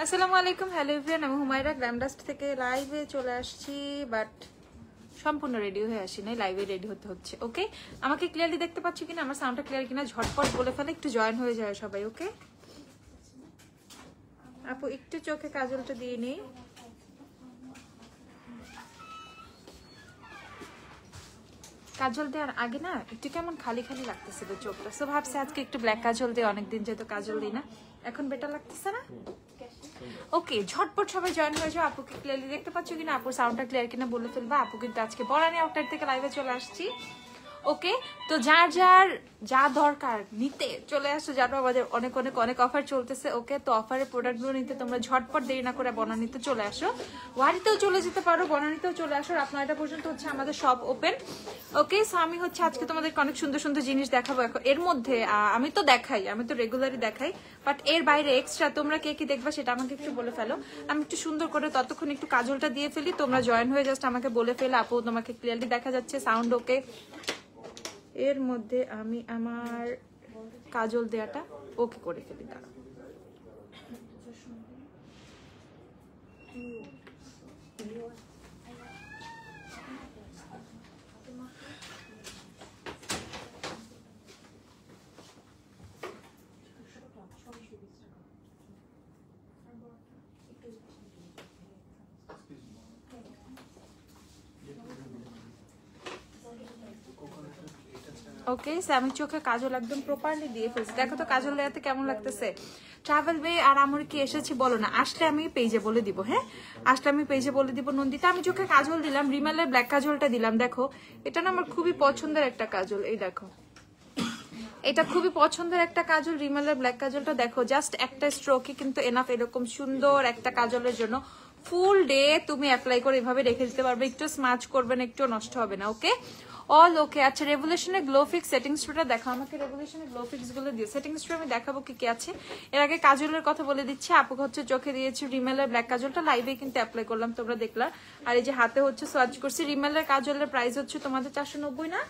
আসসালামু আলাইকুম, hello everyone. আমি হুমায়রা গ্ল্যামডাস্ট থেকে লাইভে চলে আসছি, বাট সম্পূর্ণ রেডি হয়ে আসি নাই, লাইভে রেডি হতে হচ্ছে। ওকে, আমাকে ক্লিয়ারলি দেখতে পাচ্ছ কিনা, আমার সাউন্ডটা ক্লিয়ার কিনা ঝটপট বলে ফেলে, একটু জয়েন হয়ে যায় সবাই। ওকে আপু, একটু চোখে কাজলটা দিয়ে নেই। কাজল দেওয়ার আগে না একটু কেমন খালি খালি লাগতেছিল চোখটা, সো ভাবছি আজকে একটু ব্ল্যাক কাজল দিয়ে, অনেকদিন যেহেতু কাজল দিই না, এখন বেটার লাগতেছে না। ওকে, ঝটপট সবাই জয়েন হয়ে যাও। আপুকে ক্লিয়ারলি দেখতে পাচ্ছ কিনা, আপুর সাউন্ডটা ক্লিয়ার কিনা বলে ফেলবা। আপু কিন্তু আজকে বনানী আউটলেট থেকে লাইভে চলে আসছি। ওকে, তো যার যার যা দরকার নিতে চলে আসো, জানো আমাদের অনেক অনেক অনেক অফার চলতেছে। ওকে, তো অফারের প্রোডাক্টগুলো নিতে তোমরা ঝটপট দেরি না করে বনানীতে চলে আসো, ওয়ারিতেও চলে যেতে পারো, বনানীতেও চলে আসো। রাত 9টা পর্যন্ত হচ্ছে আমাদের সব ওপেন। ওকে, সো আমি হচ্ছে আজকে তোমাদেরকে অনেক সুন্দর সুন্দর জিনিস দেখাবো। এর মধ্যে আমি তো দেখাই, আমি তো রেগুলারই দেখাই, বাট এর বাইরে এক্সট্রা তোমরা কে কি দেখবা সেটা আমাকে একটু বলে ফেলো। আমি একটু সুন্দর করে ততক্ষণ একটু কাজলটা দিয়ে ফেলি, তোমরা জয়েন হয়ে জাস্ট আমাকে বলে ফেলো। আপু তোমাকে ক্লিয়ারলি দেখা যাচ্ছে, সাউন্ড ওকে। এর মধ্যে আমি আমার কাজল দেয়াটা ওকে করে ফেলি, দাঁড়া। ওকে, আমি চোখে কাজল একদম প্রপারলি দিয়ে ফেলছি। দেখো তো কাজল দেওয়াতে কেমন লাগতেছে। ট্রাভেল বে আর আমার কি এসেছি বলো না, আসলে আমি পেজে বলে দিব। হ্যাঁ, আসলে আমি পেজে বলে দিব। নন্দিতা, আমি চোখে কাজল দিলাম, রিমেলের ব্ল্যাক কাজলটা দিলাম। দেখো এটা না আমার খুবই পছন্দের একটা কাজল, এই দেখো এটা খুবই পছন্দের একটা কাজল, রিমেলের ব্ল্যাক কাজলটা। দেখো জাস্ট একটা স্ট্রোকে কিন্তু এনাফ এরকম সুন্দর একটা কাজলের জন্য। ফুল ডে তুমি অ্যাপ্লাই করে এভাবে রেখে দিতে পারবে, একটু স্মাচ করবে না, একটু নষ্ট হবে না। ওকে, অল ওকে। আচ্ছা, রেভলিউশনের গ্লো ফিক্স সেটিং স্প্রেটা দেখো আমাকে, রেভলিউশনের গ্লো ফিক্স গুলো দিও। সেটিং স্প্রে আমি দেখাবো কি কি আছে। এর আগে কাজলের কথা বলে দিচ্ছি। আপু হচ্ছে চোখে দিয়েছি রিমেলের ব্ল্যাক কাজলটা, লাইভে কিন্তু অ্যাপ্লাই করলাম, তোমরা দেখলা। আর এই যে হাতে হচ্ছে সোয়াচ করছি। রিমেলের কাজলের প্রাইস হচ্ছে তোমাদের 490 না,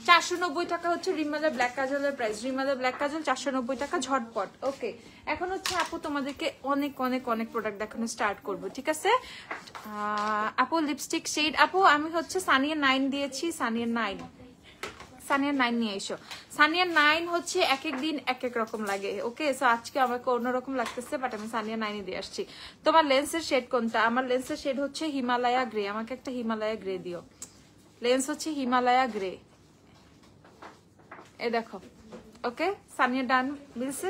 490 টাকা হচ্ছে রিমেলের ব্ল্যাক কাজলের প্রাইস। রিমেলের ব্ল্যাক কাজল 490 টাকা, ঝটপট। ওকে, এখন হচ্ছে আপু তোমাদেরকে অনেক অনেক অনেক প্রোডাক্ট দেখানো স্টার্ট করবো, ঠিক আছে। আপু লিপস্টিক শেড, আপু আমি হচ্ছে সানিয়া 9 দিয়েছি, সানিয়া 9 নিয়ে এসো। সানিয়া 9 হচ্ছে এক এক দিন এক এক রকম লাগে। ওকে, সো আজকে আমাকে অন্যরকম লাগতেছে, বাট আমি সানিয়া 9 দিয়ে আসছি। তোমার লেন্সের শেড কোনটা? আমার লেন্সের শেড হচ্ছে হিমালয়া গ্রে, আমাকে একটা হিমালয়া গ্রে দিও। লেন্স হচ্ছে হিমালয়া গ্রে, এই দেখো। ওকে, সানিয়া ডান মিলছে।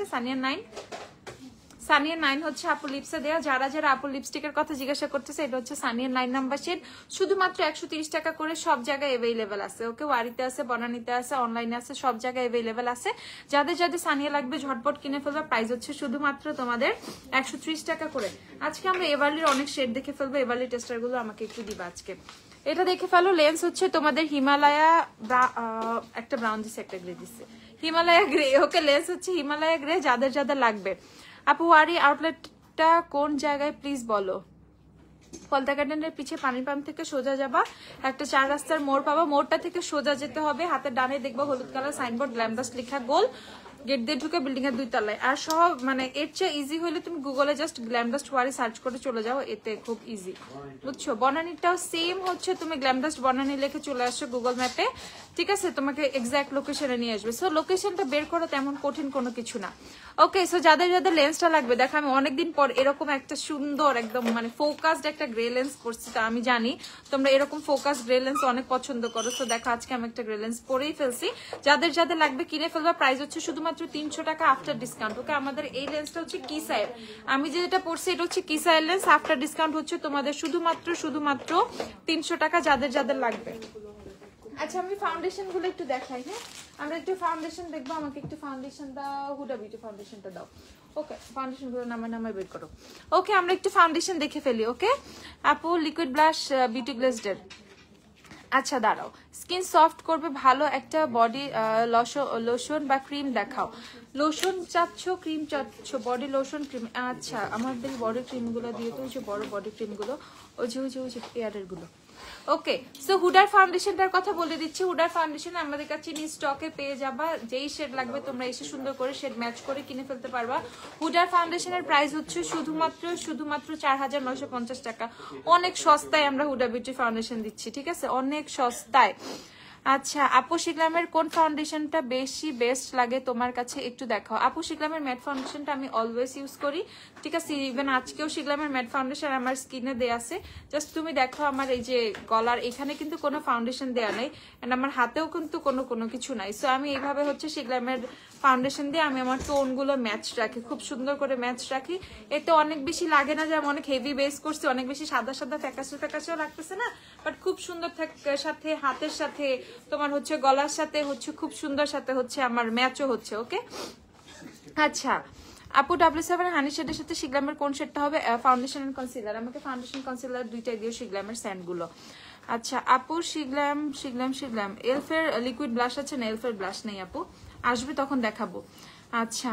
সানিয়া 9 হচ্ছে আপু লিপসে দেওয়া। যারা যারা আপু লিপস্টিকের কথা জিজ্ঞাসা করতেছে, এটা হচ্ছে সানিয়া 9 নাম্বার শেড, শুধুমাত্র 130 টাকা করে, সব জায়গায় অ্যাভেলেবেল আছে। ওকে, ওয়ারিতে আছে, বনানীতে আছে, অনলাইনে আছে, সব জায়গায় অ্যাভেলেবেল আছে। যাদের যাদের সানিয়া লাগবে ঝটপট কিনে ফেলবে। প্রাইস হচ্ছে শুধুমাত্র তোমাদের 130 টাকা করে। আজকে আমরা এভারলির অনেক শেড দেখে ফেলবো, এভারলি টেস্টার গুলো আমাকে একটু দিবা আজকে। এটা দেখে ফেলো। লেন্স হচ্ছে তোমাদের হিমালয়া, একটা ব্রাউন দিচ্ছে, একটা গ্রে দিচ্ছে, হিমালয়া গ্রে। ওকে, লেন্স হচ্ছে হিমালয়া গ্রে, যাদের যাদের লাগবে। আপু ওয়ারি আউটলেটটা কোন জায়গায় প্লিজ বলো। পলতা গার্ডেনের পিছে পানি পাম্প থেকে সোজা যাবা, একটা 4 রাস্তার মোড় পাবা, মোড়টা থেকে সোজা যেতে হবে, হাতের ডানে দেখবা হলুদ কালার সাইনবোর্ড গ্ল্যামডাস্ট লেখা, গোল গেট দিয়ে ঢুকে বিল্ডিং এর 2 তলায়। আর সব মানে এর চেয়ে ইজি হলে তুমি গুগলে জাস্ট গ্ল্যামডাস্ট ওয়ারি সার্চ করে চলে যাও, এতে খুব ইজি, বুঝছো। বনানীটাও সেম হচ্ছে, তুমি গ্ল্যামডাস্ট বনানী লিখে চলে আসছো গুগল ম্যাপে, ঠিক আছে, তোমাকে এক্সাক্ট লোকেশনে নিয়ে আসবে। সো লোকেশনটা বের করা তেমন কঠিন কোনো কিছু না। ওকে, সো যাদের যাদের লেন্সটা লাগবে, দেখো আমি অনেকদিন পর এরকম একটা সুন্দর একদম মানে ফোকাসড একটা গ্রে লেন্স পরছি। তো আমি জানি তোমরা এরকম ফোকাস গ্রে লেন্স অনেক পছন্দ করো, তো দেখো আজকে আমি একটা গ্রে লেন্স পরেই ফেলছি। যাদের যাদের লাগবে কিনে ফেলবা। প্রাইস হচ্ছে শুধুমাত্র 300 টাকা আফটার ডিসকাউন্ট। ওকে, আমাদের এই লেন্সটা হচ্ছে কিসাইল, আমি যেটা পরছি এটা হচ্ছে কিসাইল লেন্স, আফটার ডিসকাউন্ট হচ্ছে তোমাদের শুধুমাত্র 300 টাকা, যাদের যাদের লাগবে। আচ্ছা, আমি ফাউন্ডেশন গুলো একটু দেখাই। হ্যাঁ, আমরা একটু ফাউন্ডেশন দেখবো, আমাকে একটু ফাউন্ডেশন দাও, হুডা বিউটি ফাউন্ডেশনটা দাও। ওকে, ফাউন্ডেশন গুলো নামায় বের করো। ওকে, আমরা একটু ফাউন্ডেশন দেখে ফেলি। ওকে আপু, লিকুইড ব্লাশ বিউটি গ্লেজডের। আচ্ছা দাঁড়াও, স্কিন সফট করবে ভালো একটা বডি লোশন বা ক্রিম দেখাও। লোশন চাচ্ছ, ক্রিম চাচ্ছ? Body lotion, cream. আচ্ছা, আমাদের বডি ক্রিম গুলো দিয়ে তো, ওই যে বড় বডি ক্রিম গুলো, ওই যে এয়ারের গুলো, ওকে, সো হুডার ফাউন্ডেশনটার কথা বলে দিচ্ছি। হুডার ফাউন্ডেশন আমাদের কাছে নিউ স্টকে পেয়ে যাবা, যেই শেড লাগবে তোমরা এসে সুন্দর করে শেড ম্যাচ করে কিনে ফেলতে পারবা। হুডার ফাউন্ডেশনের প্রাইস হচ্ছে শুধুমাত্র 4950 টাকা। অনেক সস্তায় আমরা হুডা বিউটি ফাউন্ডেশন দিচ্ছি, ঠিক আছে, অনেক সস্তায়। আচ্ছা আপু শিগলামের কোন ফাউন্ডেশনটা বেশি বেস্ট লাগে তোমার কাছে, একটু দেখাও। আপু শিগলামের ম্যাট ফাউন্ডেশনটা আমি অলওয়েজ ইউজ করি, ঠিক আছে, ইভেন আজকেও শিগলামের ম্যাট ফাউন্ডেশন আমার স্কিনে দেয়া আছে। জাস্ট তুমি দেখো আমার এই যে গলার এখানে কিন্তু কোনো ফাউন্ডেশন দেয়া নেই, এন্ড আমার হাতেও কিন্তু কোনো কিছু নাই। সো আমি এইভাবে হচ্ছে শিগলামের ফাউন্ডেশন দিয়ে আমি আমার টোনগুলো ম্যাচ রাখি, খুব সুন্দর করে ম্যাচ রাখি। এতে অনেক বেশি লাগে না যে আমি অনেক হেভি বেস করছি, অনেক বেশি সাদা সাদা ফ্যাকাসেও লাগতেছে না, বাট খুব সুন্দর সাথে হাতের সাথে তোমার হচ্ছে গলার সাথে হচ্ছে খুব সুন্দর সাথে হচ্ছে আমার ম্যাচও হচ্ছে। ওকে আচ্ছা আপু W7 হানি শেডের সাথে শিগলামের কোন শেডটা হবে? Foundation and concealer. আমাকে ফাউন্ডেশন কনসিলার দুইটাই দিও শিগলামের স্যান্ড গুলো। আচ্ছা আপু শিগলাম এলফের লিকুইড ব্লাশ আছে না? এলফের ব্লাশ নেই আপু, আসবে তখন দেখাবো। আচ্ছা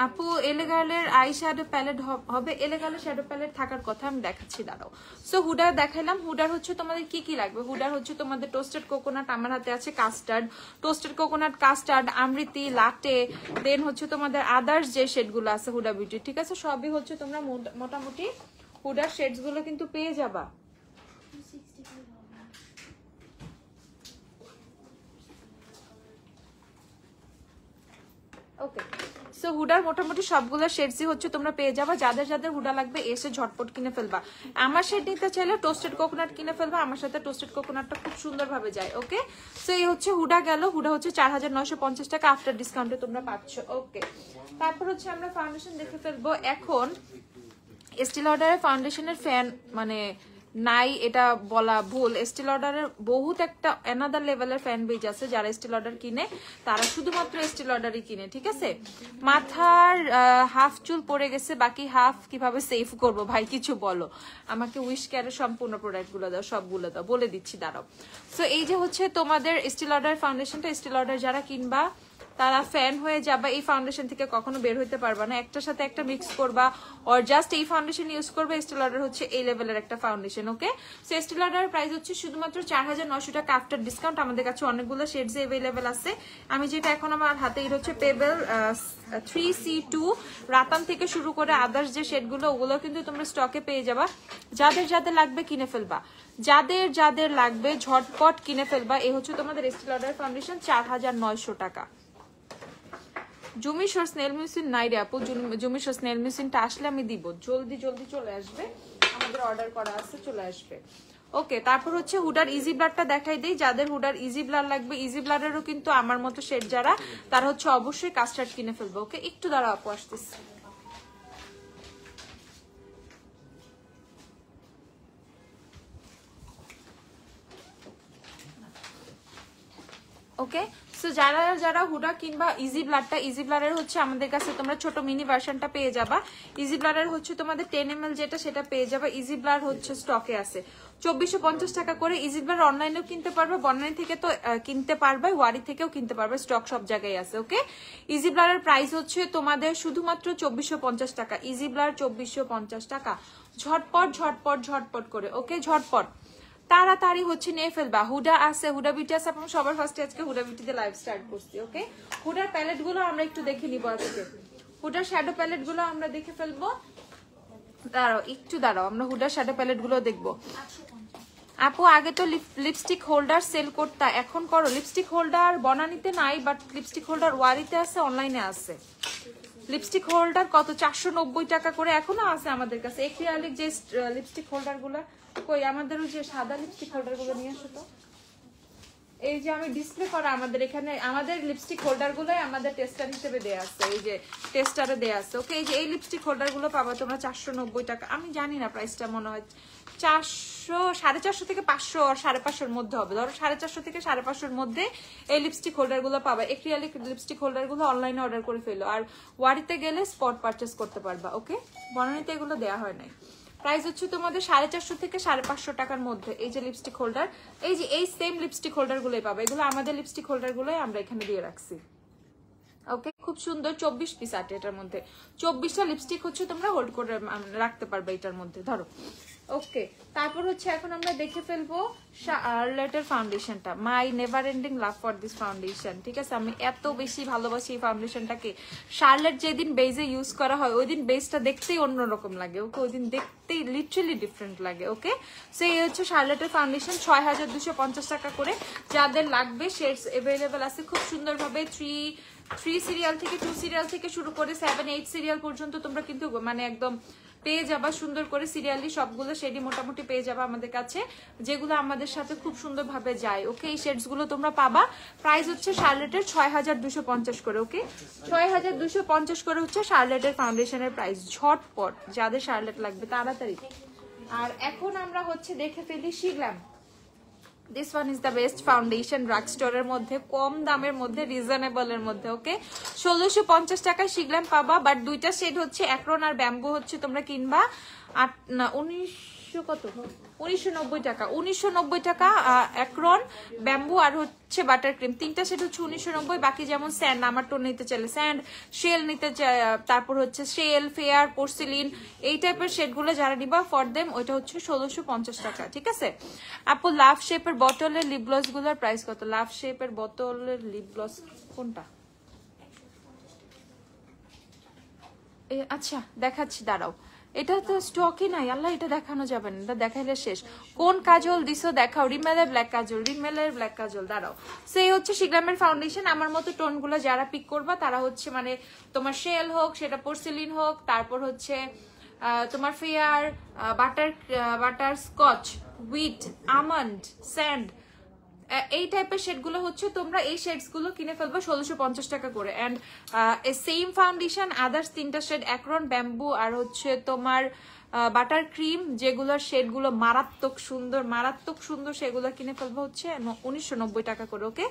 আপু এলেগালের আই শ্যাডো প্যালেট হবে? এলেগালের শ্যাডো প্যালেট থাকার কথা, আমি দেখাচ্ছি দাঁড়াও। সো হুডার দেখাইলাম। হুডার হচ্ছে তোমাদের কি লাগবে? হুডার হচ্ছে তোমাদের টোস্টেড কোকোনাট, আমার হাতে আছে কাস্টার্ড, টোস্টেড কোকোনাট, কাস্টার্ড, আমৃতি, লাটে, দেন হচ্ছে তোমাদের আদার্স যে শেডগুলো আছে হুডা বিউটি, ঠিক আছে, সবই হচ্ছে তোমরা মোটামুটি হুডার শেডস গুলো কিন্তু পেয়ে যাবা। ওকে সো হুডার মোটামুটি সবগুলো শেডসই হচ্ছে তোমরা পেয়ে যাবা। যাদের হুডা লাগবে এসে ঝটপট কিনে ফেলবা। আমার শেড নিতে চাইলে টোস্টেড কোকোনাট কিনে ফেলবা, আমার সাথে টোস্টেড কোকোনাটটা খুব সুন্দরভাবে যায়। ওকে সো এই হচ্ছে হুডা গেল। হুডা হচ্ছে 4950 টাকা আফটার ডিসকাউন্টে তোমরা পাচ্ছ। ওকে তারপর হচ্ছে আমরা ফাউন্ডেশন দেখে ফেলবো। এখন স্টিল অর্ডারের ফাউন্ডেশনের ফ্যান মানে নাই এটা বলা ভুল। স্টিল অর্ডারের বহুত একটা অ্যানাদার লেভেলের ফ্যান বেজ আছে, যারা স্টিল অর্ডার কিনে তারা শুধুমাত্র স্টিল অর্ডারই কিনে, ঠিক আছে। মাথার হাফ চুল পড়ে গেছে, বাকি হাফ কিভাবে সেভ করব ভাই কিছু বলো আমাকে। উইশ কেয়ারের সম্পূর্ণ প্রোডাক্ট গুলো দাও, সবগুলো দাও, বলে দিচ্ছি দাঁড়াও। সো এই যে হচ্ছে তোমাদের স্টিল অর্ডার ফাউন্ডেশনটা, স্টিল অর্ডার যারা কিনবা তারা ফ্যান হয়ে যাবা, এই ফাউন্ডেশন থেকে কখনো বের হইতে পারবা না। একটার সাথে একটা মিক্স করবা আর জাস্ট এই ফাউন্ডেশন ইউজ করবে। স্টিল অর্ডার হচ্ছে এই লেভেলের একটা ফাউন্ডেশন। ওকে সো স্টিল অর্ডারের প্রাইস হচ্ছে শুধুমাত্র 4900 টাকা আফটার ডিসকাউন্ট। আমাদের কাছে অনেকগুলো শেডস अवेलेबल আছে। আমি যেটা এখন আমার হাতে এটা হচ্ছে পেবেল 3C2 রাতান থেকে শুরু করে আদার্স যে শেডগুলো ওগুলো কিন্তু তোমরা স্টকে পেয়ে যাবা। যাদের লাগবে কিনে ফেলবা, যাদের লাগবে ঝটপট কিনে ফেলবা। এই হচ্ছে তোমাদের স্টিল অর্ডার ফাউন্ডেশন 4900 টাকা। জুমিশোর স্নেল মিউসিন নাই রে আপু, জুমিশোর স্নেল মিউসিনটা আসলে আমি দিব, জলদি চলে আসবে, আমাদের অর্ডার করা আছে, চলে আসবে। ওকে তারপর হচ্ছে হুডার ইজি ব্লাডটা দেখাই দেই। যাদের হুডার ইজি ব্লাড লাগবে, ইজি ব্লাডেরও কিন্তু আমার মতো শেড যারা, তারা হচ্ছে অবশ্যই কাস্টার্ড কিনে ফেলবে। ওকে একটু দাঁড়াও আপু আসতেছি। ওকে সো যারা হুডা কিংবা ইজি ব্লাডটা, ইজি ব্লাডের হচ্ছে আমাদের কাছে তোমরা ছোট মিনি ভার্সনটা পেয়ে যাবা। ইজি ব্লাডের হচ্ছে তোমাদের 10 ml যেটা সেটা পেয়ে যাবা। ইজি ব্লাড হচ্ছে স্টকে আছে 2450 টাকা করে। ইজি ব্লাড অনলাইনেও কিনতে পারবে, অনলাইন থেকে তো কিনতে পারবে, ওয়ারি থেকেও কিনতে পারবে, স্টক সব জায়গায় আছে। ওকে ইজি ব্লাডের প্রাইস হচ্ছে তোমাদের শুধুমাত্র 2450 টাকা। ইজি ব্লাড 2450 টাকা। ঝটপট করে ওকে ঝটপট তাড়াতাড়ি হচ্ছে নিয়ে ফেলবা। হুডা আছে, হুডা বিউটি আছে। আপনার সবার ফার্স্টে আজকে হুডা বিউটিতে লাইভ স্টার্ট করছি। ওকে হুডার প্যালেট গুলো আমরা একটু দেখে নিব আজকে। হুডার শ্যাডো প্যালেট গুলো আমরা দেখে ফেলবো। দাঁড়াও আমরা হুডার শ্যাডো প্যালেট গুলো দেখবো। আপু আগে তো লিপস্টিক হোল্ডার সেল করতা, এখন করো? লিপস্টিক হোল্ডার বনানীতে নাই, বাট লিপস্টিক হোল্ডার ওয়ারিতে আছে, অনলাইনে আছে। লিপস্টিক হোল্ডার কত 490 টাকা করে এখনো আছে আমাদের কাছে। এক্রিলিক যে লিপস্টিক হোল্ডার গুলা কই, আমাদের ওই যে সাদা লিপস্টিক হোল্ডার গুলো নিয়ে আসো তো। এই যে আমি ডিসপ্লে করা আমাদের এখানে, আমাদের লিপস্টিক হোল্ডার গুলোই আমাদের টেস্টার হিসেবে দেয়া আছে, এই যে টেস্টারে দেয়া আছে। ওকে এই যে এই লিপস্টিক হোল্ডার গুলো পাবা তোমরা 490 টাকা। আমি জানি না প্রাইসটা, মনে হয় 400, 450 থেকে 500 আর 550 মধ্যে হবে। ধরো 450 থেকে 550 মধ্যে এই লিপস্টিক হোল্ডার গুলো পাবা। এক্রিলিক লিপস্টিক হোল্ডার গুলো অনলাইনে অর্ডার করে ফেলো, আর ওয়ারিতে গেলে স্পট পারচেস করতে পারবা। ওকে বনানীতে এগুলো দেওয়া হয় নাই। প্রাইস হচ্ছে তোমাদের 450 থেকে 550 টাকার মধ্যে। এই যে লিপস্টিক হোল্ডার, এই যে এই সেম লিপস্টিক হোল্ডার গুলোই পাবে। এগুলো আমাদের লিপস্টিক হোল্ডার গুলোই আমরা এখানে দিয়ে রাখছি। ওকে খুব সুন্দর 24 পিস আছে এটার মধ্যে। 24টা লিপস্টিক হচ্ছে তোমরা হোল্ড করে রাখতে পারবে এটার মধ্যে। ধরো ওকে, তারপর হচ্ছে এখন আমরা দেখে ফেলবো শার্লেটের ফাউন্ডেশনটা। My never ending love for this foundation, ঠিক আছে? আমি এত বেশি ভালোবাসি এই ফাউন্ডেশনটাকে। শার্লেট যেদিন বেজে ইউজ করা হয় ওই দিন বেজটা দেখতেই অন্যরকম লাগে, ওকে, ওই দিন দেখতেই লিটারালি ডিফারেন্ট লাগে। ওকে, সো এই হচ্ছে শার্লেটের ফাউন্ডেশন, 6250 টাকা করে। যাদের লাগবে শেডস অ্যাভেলেবেল আছে খুব সুন্দরভাবে। 3 সিরিয়াল থেকে 2 সিরিয়াল থেকে শুরু করে 7-8 সিরিয়াল পর্যন্ত তোমরা কিন্তু মানে একদম পেয়ে যাবা সুন্দর করে। সিরিয়ালি সবগুলো শেডই মোটামুটি পেয়ে যাবা আমাদের কাছে, যেগুলো আমাদের সাথে খুব সুন্দরভাবে যায়। ওকে, এই শেডস গুলো তোমরা পাবা। প্রাইস হচ্ছে শার্লেটের 6250 করে। ওকে, 6250 করে হচ্ছে শার্লেটের ফাউন্ডেশনের প্রাইস। ঝটপট যাদের শার্লেট লাগবে তাড়াতাড়ি। আর এখন আমরা হচ্ছে দেখে ফেলি Sheglam. This one is the best foundation drug স্টোরের মধ্যে, কম দামের মধ্যে, রিজনেবল এর মধ্যে। ওকে, 1650 টাকায় শিগ্ল্যাম পাবা, বাট দুইটা শেড হচ্ছে অ্যাক্রন আর ব্যাম্বু হচ্ছে তোমরা কিনবা 1990 টাকা। 1990 টাকা অ্যাক্রন, ব্যাম্বু আর হচ্ছে বাটার ক্রিম, তিনটা সেট হচ্ছে 1990। বাকি যেমন স্যান্ড, আমার টোন নিতে চাইলে স্যান্ড, শেল নিতে চাই, তারপর হচ্ছে শেল, ফেয়ার, পোর্সিলিন, এই টাইপের শেডগুলো যারা নিবা ফর দেম ওইটা হচ্ছে 1650 টাকা, ঠিক আছে? আপু লাভ শেপের বটলের লিপ গ্লস গুলোর প্রাইস কত? লাভ শেপের বোতলের লিপ গ্লস কোনটা? আচ্ছা দেখাচ্ছি, দাঁড়াও, এটা তো স্টকই নাই। আল্লাহ, এটা দেখানো যাবে না, এটা দেখাইলে শেষ। কোন কাজল দিছো দেখাও? রিমেলের ব্ল্যাক কাজল, রিমেলের ব্ল্যাক কাজল, দাঁড়াও। সেই হচ্ছে শিগ্রামের ফাউন্ডেশন। আমার মতো টোনগুলো যারা পিক করবা তারা হচ্ছে মানে তোমার শেল হোক, সেটা পোর্সিলিন হোক, তারপর হচ্ছে তোমার fair, butterscotch, wheat, almond, sand, এই টাইপের শেডগুলো হচ্ছে তোমরা এই শেডস গুলো কিনে ফেলবো 1650 টাকা করে। এন্ড সেম ফাউন্ডেশন আদার্স তিনটা শেড অ্যাক্রন, ব্যাম্বু আর হচ্ছে তোমার বাটার ক্রিম, যেগুলোর শেডগুলো মারাত্মক সুন্দর, সেগুলো কিনে ফেলবো হচ্ছে 1990 টাকা করে। ওকে,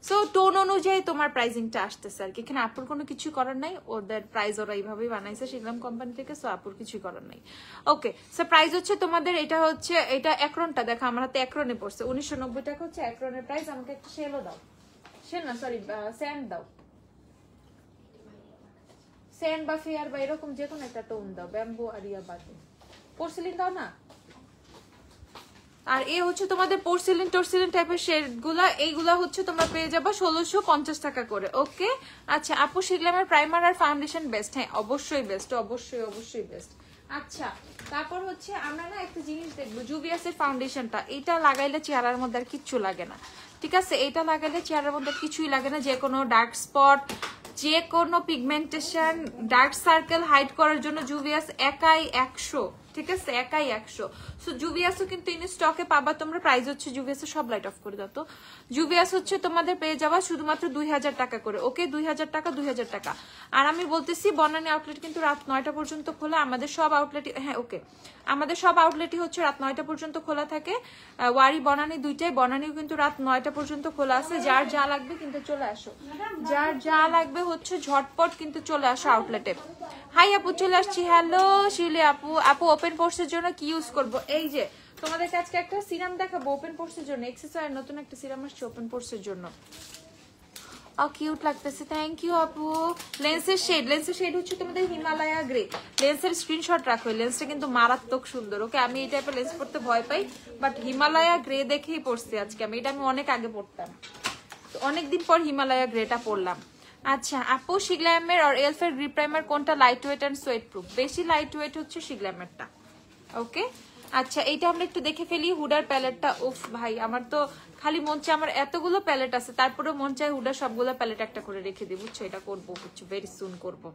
সো টোন অনুযায়ী তোমার প্রাইসিংটা আসতেছে আর কি। এখানে আপুর কোনো কিছু করার নাই, ওদের প্রাইস ওরা এইভাবেই বানাইছে শিগ্রাম কোম্পানি থেকে, সো আপুর কিছু করার নাই। ওকে, সো প্রাইস হচ্ছে তোমাদের এটা হচ্ছে, এটা অ্যাক্রনটা দেখো আমার হাতে অ্যাক্রনে পড়ছে 1990 টাকা হচ্ছে অ্যাক্রনের প্রাইস। আমাকে একটা শেলও দাও, শেল না সরি স্যান্ড দাও, স্যান্ড বা ফেয়ার বা এরকম যে কোনো একটা টোন দাও, ব্যাম্বু আর ইয়া বাদে পোর্সিলিন দাও না। আর এই হচ্ছে তোমাদের পোর্সিলিন টাইপের শেড গুলা, এইগুলা হচ্ছে তোমরা পেয়ে যাবা 1650 টাকা করে। ওকে, আচ্ছা আপু শিগ্রামের প্রাইমার আর ফাউন্ডেশন বেস্ট? হ্যাঁ অবশ্যই বেস্ট, অবশ্যই বেস্ট। আচ্ছা তারপর হচ্ছে আমরা না একটা জিনিস দেখবো, জুভিয়াসের ফাউন্ডেশনটা, এটা লাগাইলে চেহারার মধ্যে আর কিচ্ছু লাগে না, ঠিক আছে? এটা লাগাইলে চেহারার মধ্যে কিছুই লাগে না। যে কোনো ডার্ক স্পট, যে কোনো পিগমেন্টেশন, ডার্ক সার্কেল হাইড করার জন্য জুভিয়াস একাই 100, ঠিক আছে? একাই 100। সো জুভিয়াসও কিন্তু ইন স্টকে পাবা তোমরা। প্রাইস হচ্ছে জুভিয়াসের, সব লাইট অফ করে দাও তো। জুভিয়াস হচ্ছে তোমাদের পেয়ে যাওয়া শুধুমাত্র 2000 টাকা করে। ওকে, 2000 টাকা। আর আমি বলতেছি বনানী আউটলেট কিন্তু রাত 9টা পর্যন্ত খোলা। আমাদের সব আউটলেটই, হ্যাঁ ওকে, আমাদের সব আউটলেটই হচ্ছে রাত 9টা পর্যন্ত খোলা থাকে। ওয়ারি বনানী দুইটাই, বনানীও কিন্তু রাত 9টা পর্যন্ত খোলা আছে। যার যা লাগবে কিন্তু চলে আসো, যার যা লাগবে হচ্ছে ঝটপট কিন্তু চলে আসো আউটলেটে। হাই আপু চলে আসছি। হ্যালো শিউলি আপু। আপু ওপেন পোর্সের জন্য কি ইউজ করব? এই যে তোমাদের কাছে একটা সিরাম দেখাবো ওপেন পোর্সের জন্য, এক্সেসরি নতুন একটা সিরাম আসছে ওপেন পোর্সের জন্য। কিউট লাগতেছে, থ্যাংক ইউ আপু। লেন্সের শেড হচ্ছে তোমাদের হিমালয়া গ্রে। লেন্সের স্ক্রিনশট রাখো, লেন্সটা কিন্তু মারাত্মক সুন্দর। ওকে, আমি এই টাইপের লেন্স পড়তে ভয় পাই, বাট হিমালয়া গ্রে দেখেই পড়ছি আজকে আমি। এটা আমি অনেক আগে পড়তাম, অনেকদিন পর হিমালয়া গ্রেটা পড়লাম। আচ্ছা আপু শিগ্ল্যামের আর এলফের গ্রিপ প্রাইমার কোনটা lightweight and sweatproof? বেশি লাইট ওয়েট হচ্ছে শিগ্ল্যামেরটা। ওকে, আচ্ছা এইটা আমরা একটু দেখে ফেলি হুডার প্যালেটটা। উফ ভাই, আমার তো খালি মন চায়, আমার এতগুলো প্যালেট আছে তারপরে মন চায় হুডার সবগুলো প্যালেট একটা করে রেখে দিই, বুঝছো? এটা করবো, বুঝছো, ভেরি সুন করবো,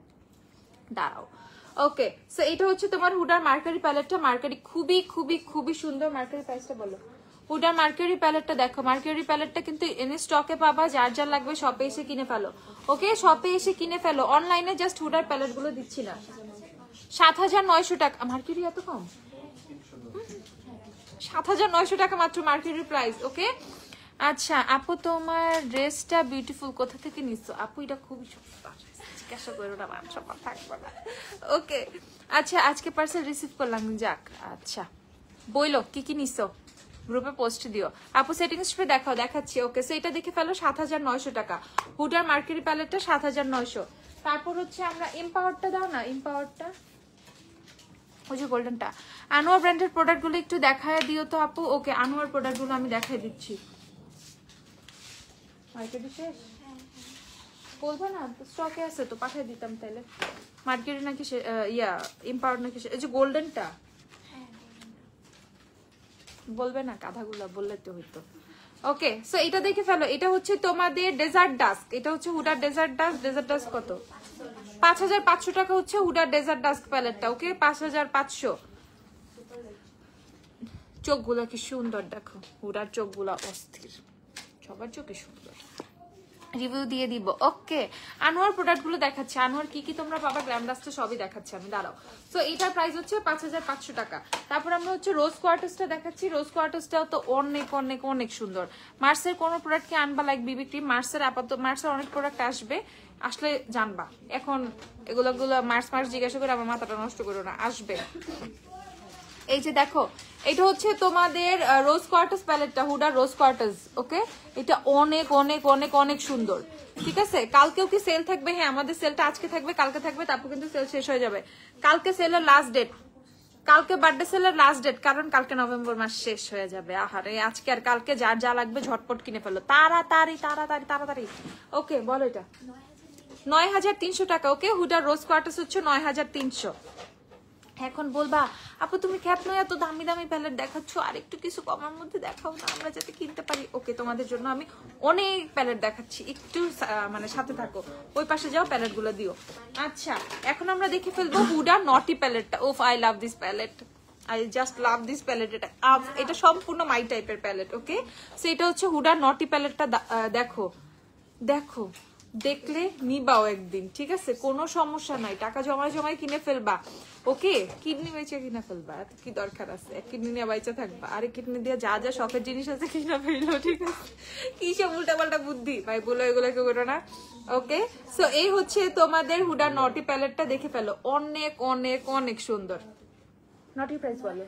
দাঁড়াও। ওকে, সো এটা হচ্ছে তোমার হুডার মার্কারি প্যালেটটা। মার্কারি খুবই সুন্দর। মার্কারি প্রাইসটা বলো। হুডার মার্কারি প্যালেটটা দেখো, মার্কারি প্যালেটটা কিন্তু এনে স্টকে পাবা। যার যার লাগবে শপে এসে কিনে ফেলো। ওকে, শপে এসে কিনে ফেলো, অনলাইনে জাস্ট হুডার প্যালেট গুলো দিচ্ছি না। 7900 টাকা মার্কারি, এত কম? 7900 টাকা মাত্র মার্কারি প্রাইস। ওকে, আচ্ছা আপু তোমার ড্রেসটা বিউটিফুল, কোথা থেকে নিচ্ছ? আপু এটা খুবই জিজ্ঞাসা করো না, মান সম্মান থাকবে না। ওকে, আচ্ছা আজকে পার্সেল রিসিভ করলাম, যাক। আচ্ছা বইলো কি নিচ্ছ, গ্রুপে পোস্ট দিও। আপু সেটিং স্প্রে দেখাও, দেখাচ্ছি। ওকে, সো এটা দেখে ফেলো 7900 টাকা। হুডার মার্কারি প্যালেটটা 7900। তারপর হচ্ছে আমরা এমপাওয়ারটা দাও না, এমপাওয়ারটা ওই যে গোল্ডেনটা। আনোয়ার ব্র্যান্ডের প্রোডাক্টগুলো একটু দেখায় দিও তো আপু। ওকে, আনোয়ার প্রোডাক্টগুলো আমি দেখাই দিচ্ছি। মার্কেটে শেষ বলবো না, স্টকে আছে তো পাঠিয়ে দিতাম তাইলে। মার্কেটে নাকি ইম্পাওয়ার নাকি এই যে গোল্ডেনটা বলবে না, কাঁধাগুলা বললে তো হইতো। ওকে, সো এটা দেখে ফেলো। এটা হচ্ছে তোমাদের ডেজার্ট ডাস্ক, এটা হচ্ছে হুডার ডেজার্ট ডাস্ক। ডেজার্ট ডাস্ক কত? 5500 টাকা হচ্ছে হুডার ডেজার্ট ডাস্ক প্যালেটটা। ওকে, 5500। চোখগুলা কি সুন্দর দেখো, হুডার চোখগুলা অস্থির, সবার চোখে সুন্দর। রিভিউ দিয়ে দিব। ওকে, আনোয়ার প্রোডাক্টগুলো দেখাচ্ছি। আনোয়ার কি কি তোমরা পাবা গ্ল্যাম ডাস্টে সবই দেখাচ্ছি আমি, দাঁড়াও। সো এটার প্রাইস হচ্ছে 5500 টাকা। তারপর আমরা হচ্ছে রোজ কোয়ার্টার্সটা দেখাচ্ছি। রোজ কোয়ার্টার্সটাও তো অনেক অনেক অনেক সুন্দর। মার্সের কোনো প্রোডাক্ট কি আনবা লাইক বিবি ক্রিম? মার্সের আপাতত মার্সের অনেক প্রোডাক্ট আসবে, আসলে জানবা। এখন এগুলো মার্স জিজ্ঞাসা করে আমার মাথাটা নষ্ট করো না, আসবে। এই যে দেখো, এটা হচ্ছে তোমাদের রোজ কোয়ার্টার্স প্যালেটটা, হুডার রোজ কোয়ার্টার্স। ওকে, এটা অনেক অনেক অনেক অনেক সুন্দর, ঠিক আছে। কালকেও কি সেল থাকবে? হ্যাঁ, আমাদের সেলটা আজকে থাকবে, কালকে থাকবে, তারপর কিন্তু সেল শেষ হয়ে যাবে। কালকে সেলের লাস্ট ডেট, কালকে বার্থডে সেলের লাস্ট ডেট, কারণ কালকে নভেম্বর মাস শেষ হয়ে যাবে। আহারে, আজকে আর কালকে যার যা লাগবে ঝটপট কিনে ফেলো, তাড়াতাড়ি তাড়াতাড়ি তাড়াতাড়ি। ওকে, বলো। এটা 9300 টাকা। ওকে, হুডার রোজ কোয়ার্টার্স হচ্ছে 9300। এখন বলবা আপু তুমি খ্যাপ নয় এত দামি দামি প্যালেট দেখাচ্ছ, আর একটু কিছু কমার মধ্যে দেখাও না, আমরা যাতে কিনতে পারি। ওকে, তোমাদের জন্য আমি অনেক প্যালেট দেখাচ্ছি, একটু মানে সাথে থাকো, ওই পাশে যাও, প্যালেট গুলো দিও। আচ্ছা, এখন আমরা দেখে ফেলবো হুডা নটি প্যালেটটা। ওফ, I love this palette, I just love this palette. এটা সম্পূর্ণ মাই টাইপের প্যালেট। ওকে, সো এটা হচ্ছে হুডা নটি প্যালেটটা। দেখো দেখো, দেখলে নিবাও একদিন, ঠিক আছে, কোনো সমস্যা নাই, টাকা জমায় জমায় কিনে ফেলবা। ওকে, কিডনি বেচে কিনে ফেলবা, এত কি দরকার আছে? এক কিডনি নিয়ে বাইচা থাকবা, আরে কিডনি দিয়ে যা যা শখের জিনিস আছে কিনে ফেললো, ঠিক আছে। কি সব উল্টা পাল্টা বুদ্ধি ভাই, বলো এগুলো কেউ করো না। ওকে, সো এই হচ্ছে তোমাদের হুডার নটি প্যালেটটা, দেখে ফেলো, অনেক অনেক অনেক সুন্দর। নটি প্রাইস বলো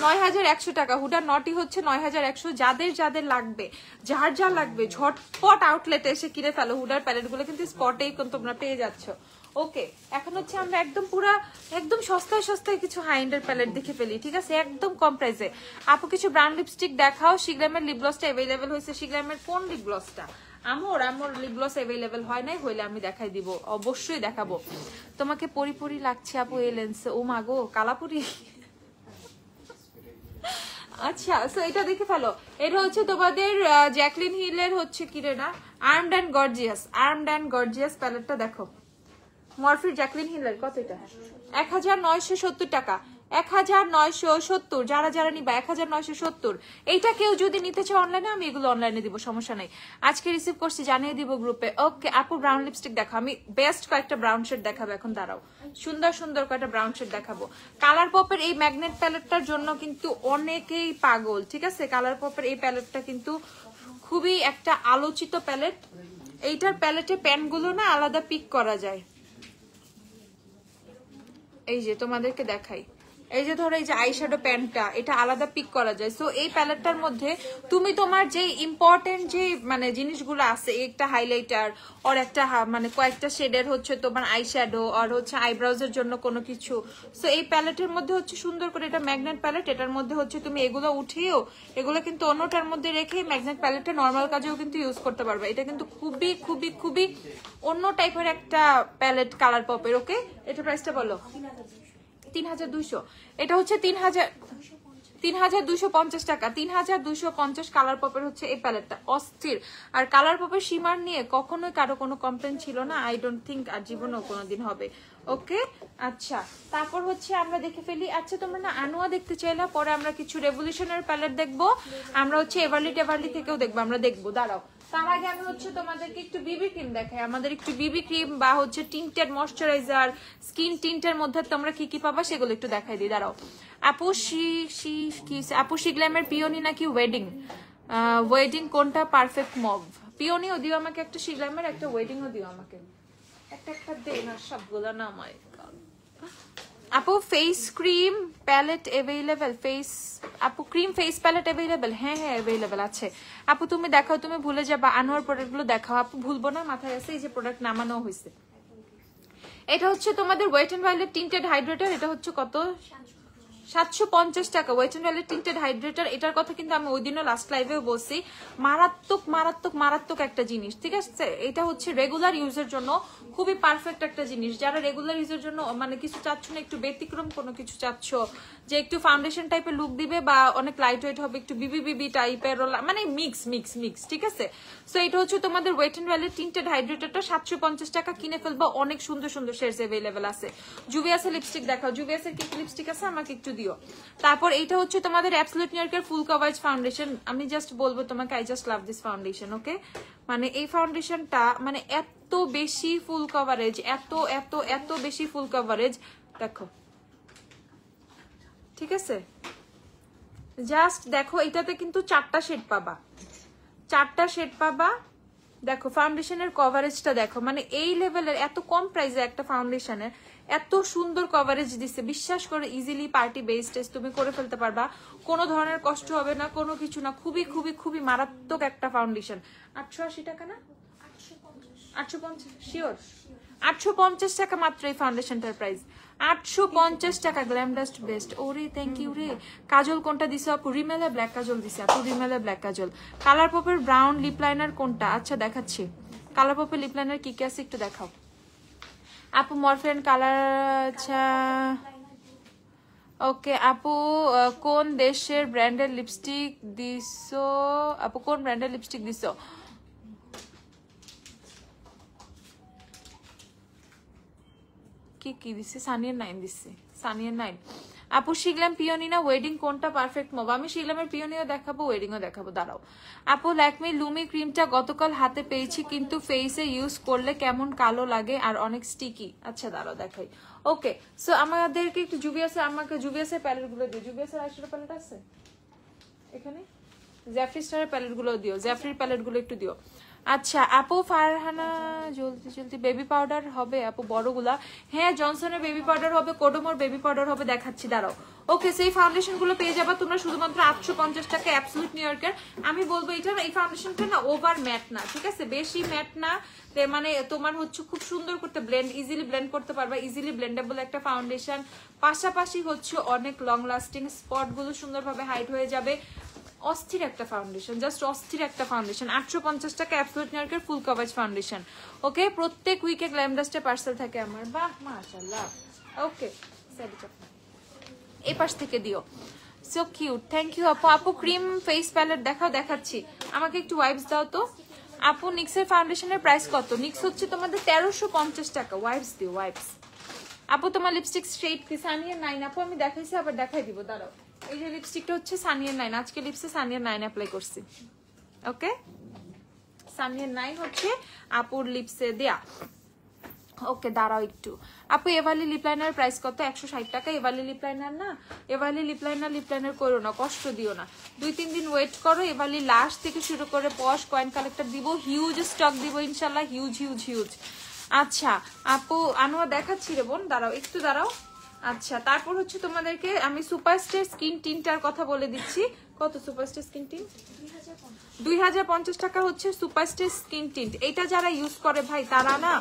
9100 টাকা। হুডার নটি হচ্ছে 9100। যাদের যাদের লাগবে, যার যা লাগবে, ঝটপট আউটলেটে এসে কিনে ফেলো। হুডার প্যালেট গুলো কিন্তু স্পটেই তোমরা পেয়ে যাচ্ছ। ওকে, এখন হচ্ছে আমরা একদম পুরা একদম সস্তায় সস্তায় কিছু হাই এন্ডের প্যালেট দেখে ফেলি, ঠিক আছে, একদম কম প্রাইসে। আপু কিছু ব্রাউন লিপস্টিক দেখাও। শিগ্রামের লিপ গ্লসটা অ্যাভেলেবেল হয়েছে। শিগ্রামের কোন লিপ গ্লসটা? আমার লিপ গ্লস অ্যাভেলেবেল হয় নাই, হইলে আমি দেখাই দিব, অবশ্যই দেখাবো। তোমাকে পরি লাগছে আপু এই লেন্সে। ও মা গো, কালাপুরি। আচ্ছা, সো এটা দেখে ফেলো। এটা হচ্ছে তোমাদের জ্যাকলিন হিলের হচ্ছে কি রে না, armed and gorgeous. Armed and gorgeous প্যালেটটা দেখো, মরফির জ্যাকলিন হিলের। কত এটা? 1970 টাকা। 1970। যারা যারা নিবা 1970। এইটা কেউ যদি নিতে চাও অনলাইনে, আমি এগুলো অনলাইনে দিব, সমস্যা নেই। আজকে রিসিভ করছি, জানিয়ে দিব গ্রুপে। ওকে আপু, ব্রাউন লিপস্টিক দেখো, আমি বেস্ট কয়েকটা ব্রাউন শেড দেখাবো এখন, দাঁড়াও, সুন্দর সুন্দর কয়েকটা ব্রাউন শেড দেখাবো। কালার পপের এই ম্যাগনেট প্যালেটটার জন্য কিন্তু অনেকেই পাগল, ঠিক আছে। কালার পপের এই প্যালেটটা কিন্তু খুবই একটা আলোচিত প্যালেট। এইটার প্যালেটে প্যানগুলো না আলাদা পিক করা যায়। এই যে তোমাদেরকে দেখাই, এই যে ধরো এই যে আইশ্যাডো প্যান্টটা, এটা আলাদা পিক করা যায়। সো এই প্যালেটটার মধ্যে তুমি তোমার যে ইম্পর্টেন্ট যে মানে জিনিসগুলো আছে, একটা হাইলাইটার আর একটা মানে কয়েকটা শেডের হচ্ছে তোমার আইশ্যাডো আর হচ্ছে আইব্রাউজ এর জন্য কোনো কিছু। সো এই প্যালেটের মধ্যে হচ্ছে সুন্দর করে, এটা ম্যাগনেট প্যালেট, এটার মধ্যে হচ্ছে তুমি এগুলো উঠিয়েও এগুলো কিন্তু অন্যটার মধ্যে রেখে ম্যাগনেট প্যালেটটা নর্মাল কাজেও কিন্তু ইউজ করতে পারবে। এটা কিন্তু খুবই খুবই খুবই অন্য টাইপের একটা প্যালেট কালার পপের। ওকে, এটা প্রাইসটা বলো। 3200। এটা হচ্ছে 3250 টাকা। 3250 কালার পপের হচ্ছে এই প্যালেটটা, অস্থির। আর কালার পপের সীমার নিয়ে কখনোই কারো কোনো কমপ্লেন ছিল না, আই ডোন্ট থিঙ্ক আর জীবনেও কোনোদিন হবে। ওকে, আচ্ছা, তারপর হচ্ছে আমরা দেখে ফেলি। আচ্ছা, তোমরা না আনোয়া দেখতে চাইলা, পরে আমরা কিছু রেভলিউশনের প্যালেট দেখবো, আমরা হচ্ছে এভারলি থেকেও দেখবো, আমরা দেখবো, দাঁড়াও। তার আগে আমি হচ্ছে তোমাদেরকে একটু বিবি ক্রিম দেখাই। আমাদের একটু বিবি ক্রিম বা হচ্ছে টিন্টেড ময়শ্চারাইজার, স্কিন টিন্টের মধ্যে তোমরা কি কি পাবা সেগুলো একটু দেখাই দিই, দাঁড়াও। আপু শিগ্ল্যামের পিওনি নাকি ওয়েডিং কোনটা পারফেক্ট মভ? পিওনিও দিও আমাকে একটা, শিগ্ল্যামের একটা, ওয়েডিংও দিও আমাকে একটা একটা, দে না সবগুলো না আমার। আপু ফেস ক্রিম প্যালেট অ্যাভেলেবেল? আপু ক্রিম ফেস প্যালেট অ্যাভেলেবেল? হ্যাঁ হ্যাঁ অ্যাভেলেবেল আছে। আপু তুমি দেখাও, তুমি ভুলে যাবা, আনোয়ার প্রোডাক্টগুলো দেখাও। আপু ভুলবো না, মাথায় আছে, এই যে প্রোডাক্ট নামানো হয়েছে। এটা হচ্ছে তোমাদের ওয়েট এন্ড ওয়াইল্ডের টিন্টেড হাইড্রেটার। এটা হচ্ছে কত? 750 টাকা ওয়েট এন্ড ওয়ালের টিন্টেড হাইড্রেটার। এটার কথা কিন্তু আমি ওই দিনও লাস্ট লাইভেও বলছি, মারাত্মক মারাত্মক মারাত্মক একটা জিনিস, ঠিক আছে? এটা হচ্ছে রেগুলার ইউজের জন্য খুবই পারফেক্ট একটা জিনিস। যারা রেগুলার ইউজের জন্য মানে কিছু চাচ্ছ না, একটু ব্যতিক্রম কোনো কিছু চাচ্ছ, যে একটু ফাউন্ডেশন টাইপের লুক দিবে বা অনেক লাইট ওয়েট হবে, একটু বিবি বিবি টাইপের, মানে মিক্স মিক্স মিক্স, ঠিক আছে? সো এটা হচ্ছে তোমাদের ওয়েট এন্ড ওয়ালের টিন্টেড হাইড্রেটারটা 750 টাকা, কিনে ফেলবা। অনেক সুন্দর সুন্দর শেডস অ্যাভেলেবেল আছে। জুভিয়াসের লিপস্টিক দেখাও, জুভিয়াসের কি লিপস্টিক আছে আমাকে একটু দিও। তারপর এইটা হচ্ছে তোমাদের অ্যাবসলিউট নিউ ইয়র্কের ফুল কভারেজ ফাউন্ডেশন। আমি জাস্ট বলবো তোমাকে, I just love this foundation, okay? মানে এই ফাউন্ডেশনটা মানে এত বেশি ফুল কভারেজ, এত এত এত বেশি ফুল কভারেজ, দেখো, ঠিক আছে? জাস্ট দেখো, এটাতে কিন্তু 4টা শেড পাবা, 4টা শেড পাবা। দেখো ফাউন্ডেশনের কভারেজটা দেখো, মানে এই লেভেলের এত কম প্রাইসে একটা ফাউন্ডেশনের এত সুন্দর কভারেজ দিচ্ছে। বিশ্বাস করে ইজিলি পার্টি বেসড তুমি করে ফেলতে পারবা, কোনো ধরনের কষ্ট হবে না, কোনো কিছু না। খুবই খুবই খুবই মারাত্মক একটা ফাউন্ডেশন। 880 টাকা না, 850 শিওর, 850 টাকা মাত্র এই ফাউন্ডেশনটার প্রাইস, 850 টাকা। গ্ল্যামডাস্ট বেস্ট। ওরে থ্যাংক ইউ রে। কাজল কোনটা দিছে আপু? রিমেলে ব্ল্যাক কাজল দিছে আপু, রিমেলে ব্ল্যাক কাজল। কালার পপের ব্রাউন লিপ লাইনার কোনটা? আচ্ছা দেখাচ্ছি, কালার পপের লিপ লাইনার কি কি আছে একটু দেখাও আপু। মরফেন কালার, আচ্ছা ওকে আপু। কোন দেশের ব্র্যান্ডের লিপস্টিক দিছো আপু? কোন ব্র্যান্ডের লিপস্টিক দিছো? কি দিচ্ছে? সানিয়ার 9 দিচ্ছে, সানিয়ার 9। আপু শিগলাম পিওনি না ওয়েডিং কোনটা পারফেক্ট মোব? আমি শিগলামের পিওনিও দেখাবো, ওয়েডিংও দেখাবো, দাঁড়াও। আপু ল্যাকমি লুমি ক্রিমটা গতকাল হাতে পেয়েছি, কিন্তু ফেসে ইউজ করলে কেমন কালো লাগে আর অনেক স্টিকি। আচ্ছা দাঁড়াও দেখাই। ওকে, সো আমাদেরকে একটু জুভিয়াসের, আমাকে জুভিয়াসের প্যালেট গুলো দিও। জুভিয়াসের আইশ্যাডো প্যালেট আছে এখানে? জ্যাফরি স্টারের প্যালেট গুলো দিও, জ্যাফরির প্যালেট গুলো একটু দিও। আচ্ছা আপু ফারহানা জলদি জলদি বেবি পাউডার হবে আপু বড়গুলা? হ্যাঁ জনসনের বেবি পাউডার হবে, কোডোমোর বেবি পাউডার হবে, দেখাচ্ছি দাঁড়াও। ওকে, সেই ফাউন্ডেশন গুলো পেয়ে যাবা তোমরা শুধুমাত্র 850 টাকা অ্যাবসলিউট নিউ ইয়র্কের। আমি বলবো এটা, এই ফাউন্ডেশনটা না ওভার ম্যাট না, ঠিক আছে? বেশি ম্যাট না, মানে তোমার হচ্ছে খুব সুন্দর করতে ব্লেন্ড, ইজিলি ব্লেন্ড করতে পারবা, ইজিলি ব্লেন্ডেবল একটা ফাউন্ডেশন। পাশাপাশি হচ্ছে অনেক লং লাস্টিং, স্পট গুলো সুন্দরভাবে হাইড হয়ে যাবে। অস্থির একটা ফাউন্ডেশন, জাস্ট অস্থির একটা ফাউন্ডেশন। 850 টাকা অ্যাবসলিউট নিউ ইয়র্কের ফুল কভারেজ ফাউন্ডেশন। ওকে, প্রত্যেক উইকে গ্ল্যামডাস্টে পার্সেল থাকে আমার। বাহ মাশাআল্লাহ। ওকে, এই পাশ থেকে দিও। সো কিউট, থ্যাংক ইউ আপু। আপু ক্রিম ফেস প্যালেট দেখাও, দেখাচ্ছি। আমাকে একটু ওয়াইপস দাও তো আপু। নিক্সের ফাউন্ডেশনের প্রাইস কত? নিক্স হচ্ছে তোমাদের 1350 টাকা। ওয়াইপস দিও, ওয়াইপস। আপু তোমার লিপস্টিক স্ট্রেট কি? সানিয়ার 9 আপু, আমি দেখাইছি আবার দেখাই দিব, দাঁড়াও। এই যে লিপস্টিকটা হচ্ছে সানিয়ার 9, আজকে লিপসে সানিয়ার 9 অ্যাপ্লাই করছি। ওকে, সানিয়ার 9 হচ্ছে আপুর লিপসে দেয়া। ওকে দাঁড়াও একটু। আপু এভালি লিপ লাইনার প্রাইস কত? 160 টাকা। এভালি লিপ লাইনার না, এভালি লিপ লাইনার করো না, কষ্ট দিও না, 2-3 দিন ওয়েট করো। এভালি লাস্ট থেকে শুরু করে পশ কয়েন কালেক্টর দিব, হিউজ স্টক দিব ইনশাল্লাহ, হিউজ হিউজ হিউজ। আচ্ছা আপু আনোয়া দেখাচ্ছি রে বোন, দাঁড়াও একটু দাঁড়াও। আচ্ছা তারপর হচ্ছে তোমাদেরকে আমি সুপারস্টার স্কিন টিনটার কথা বলে দিচ্ছি। কত সুপারস্টার স্কিন টিন্ট? 2050 টাকা হচ্ছে সুপারস্টার স্কিন টিন্ট। এটা যারা ইউজ করে ভাই তারা না,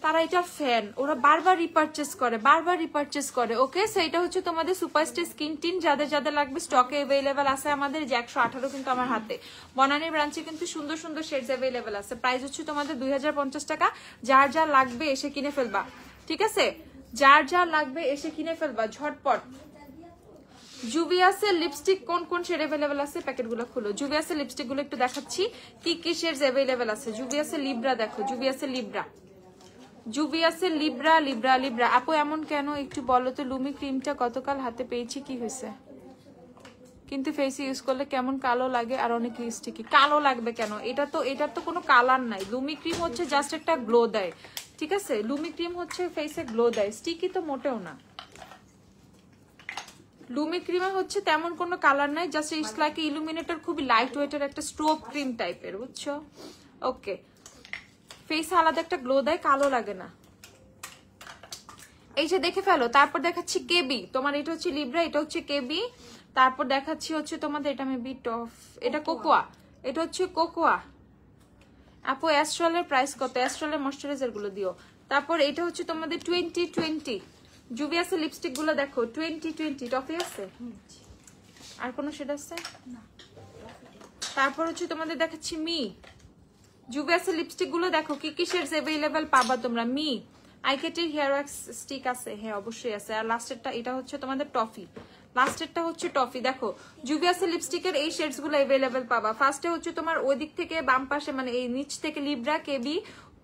তারা এটা ফ্যান, ওরা বারবার রিপারচেস করে, বারবার রিপারচেস করে। ওকে, সো এটা হচ্ছে তোমাদের সুপারস্টার স্কিন টিন। যাদের যাদের লাগবে স্টকে অ্যাভেলেবেল আছে আমাদের, যে 118 কিন্তু আমার হাতে। বনানীর ব্রাঞ্চে কিন্তু সুন্দর সুন্দর শেডস অ্যাভেলেবেল আছে। প্রাইস হচ্ছে তোমাদের 2050 টাকা। যার যা লাগবে এসে কিনে ফেলবা, ঠিক আছে? যার যা লাগবে এসে কিনে ফেলবা ঝটপট। জুভিয়াসের লিপস্টিক কোন কোন শেড অ্যাভেলেবেল আছে? প্যাকেটগুলো খুলো। জুভিয়াসের লিপস্টিক গুলো একটু দেখাচ্ছি কি কি শেডস অ্যাভেলেবেল আছে। জুভিয়াসের লিব্রা দেখো, জুভিয়াসের লিব্রা, জুভিয়াসের লিব্রা লিব্রা লিব্রা। আপু এমন কেন একটু বলো তো? লুমি ক্রিমটা গতকাল হাতে পেয়েছি, কি হয়েছে? কিন্তু ফেসে ইউজ করলে কেমন কালো লাগে আর অনেক স্টিকি। কালো লাগবে কেন? এটার তো কোনো কালার নাই। লুমি ক্রিম হচ্ছে জাস্ট একটা গ্লো দেয়, ঠিক আছে? লুমি ক্রিম হচ্ছে ফেসে গ্লো দেয়, স্টিকি তো মোটেও না। লুমি ক্রিমে হচ্ছে তেমন কোনো কালার নাই, জাস্ট ইটস লাইক ইলুমিনেটর, খুবই লাইট ওয়েটের একটা স্ট্রোব ক্রিম টাইপের, বুঝছো? ওকে, ফেসে আলাদা একটা গ্লো দেয়, কালো লাগে না। এই যে দেখে ফেলো। তারপর দেখাচ্ছি কেবি, তোমার এটা হচ্ছে লিব্রা, এটা হচ্ছে কেবি। তারপর দেখাচ্ছি হচ্ছে তোমাদের এটা মেবি টফ, এটা কোকোয়া, এটা হচ্ছে কোকোয়া। আপু অ্যাস্ট্রালের প্রাইস কত? অ্যাস্ট্রালের ময়শ্চারাইজার গুলো দিও। তারপর এটা হচ্ছে তোমাদের 2020, জুভিয়াসের লিপস্টিক গুলো দেখো 2020 টফি আছে, আর কোনো শেড আছে? তারপর হচ্ছে তোমাদের দেখাচ্ছি মি। জুভিয়াসের লিপস্টিক গুলো দেখো কি কি শেডস अवेलेबल পাবা তোমরা। মি আইকেটির হেয়ার ওয়্যাক্স স্টিক আছে, হ্যাঁ অবশ্যই আছে। আর লাস্টেরটা এটা হচ্ছে তোমাদের টফি, লাস্টেরটা হচ্ছে টফি। দেখো জুভিয়াসের লিপস্টিকের এই শেডস গুলো अवेलेबल পাবা। ফার্স্টে হচ্ছে তোমার ওই দিক থেকে বাম পাশে মানে এই নিচ থেকে লিব্রা, কেবি,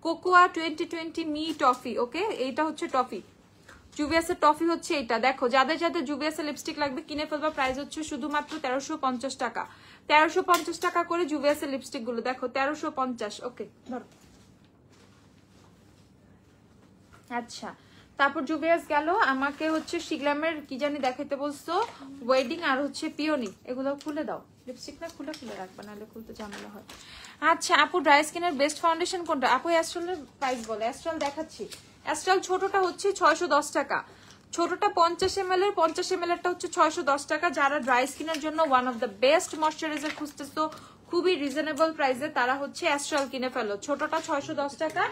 কোকোয়া 2020 মি টফি। ওকে, এইটা হচ্ছে টফি। জুভিয়াসের টফি হচ্ছে এটা। দেখো যাদের যাদের জুভিয়াসের লিপস্টিক লাগবে কিনে ফেলবা। প্রাইস হচ্ছে শুধুমাত্র 1350 টাকা। 1350 টাকা করে জুভিয়াসের লিপস্টিক গুলো দেখো, 1350। ওকে ধরো। আচ্ছা, তারপর জুভিয়াস গেল। আমাকে হচ্ছে শিগলামের কি জানি দেখাইতে বলছো, ওয়েডিং আর হচ্ছে পিওনি, এগুলো খুলে দাও। লিপস্টিক না খুলে খুলে রাখবা, নাহলে খুলতে ঝামেলা হয়। আচ্ছা আপু, ড্রাই স্কিনের বেস্ট ফাউন্ডেশন কোনটা? আপু অ্যাস্ট্রালের প্রাইস বলে। অ্যাস্ট্রাল দেখাচ্ছি। অ্যাস্ট্রাল ছোটটা হচ্ছে 610 টাকা, ছোটটা 50 ml এর, 50 ml এরটা হচ্ছে 610 টাকা। যারা ড্রাই স্কিনের জন্য one of the best moisturiser খুঁজতেছো খুবই রিজনেবল প্রাইসে, তারা হচ্ছে অ্যাস্ট্রাল কিনে ফেলো। ছোটটা 610 টাকা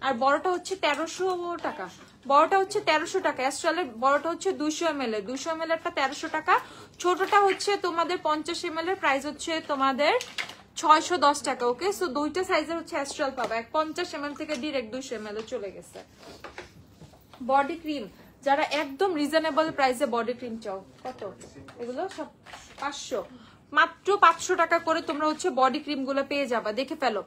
আর বড়টা হচ্ছে 1300 টাকা। বড়টা হচ্ছে 1300 টাকা। অ্যাস্ট্রালের বড়টা হচ্ছে 200 ml এর, 200 ml এরটা 1300 টাকা। ছোটটা হচ্ছে তোমাদের 50 ml এর, প্রাইস হচ্ছে তোমাদের 610 টাকা। ওকে, সো দুইটা সাইজের হচ্ছে অ্যাস্ট্রাল পাবা। 50 ml থেকে ডিরেক্ট 200 ml এ চলে গেছে। বডি ক্রিম যারা একদম রিজনেবল প্রাইসে বডি ক্রিম চাও, কত এগুলো সব 500, মাত্র 500 টাকা করে তোমরা হচ্ছে বডি ক্রিম গুলো পেয়ে যাবা। দেখে ফেলো।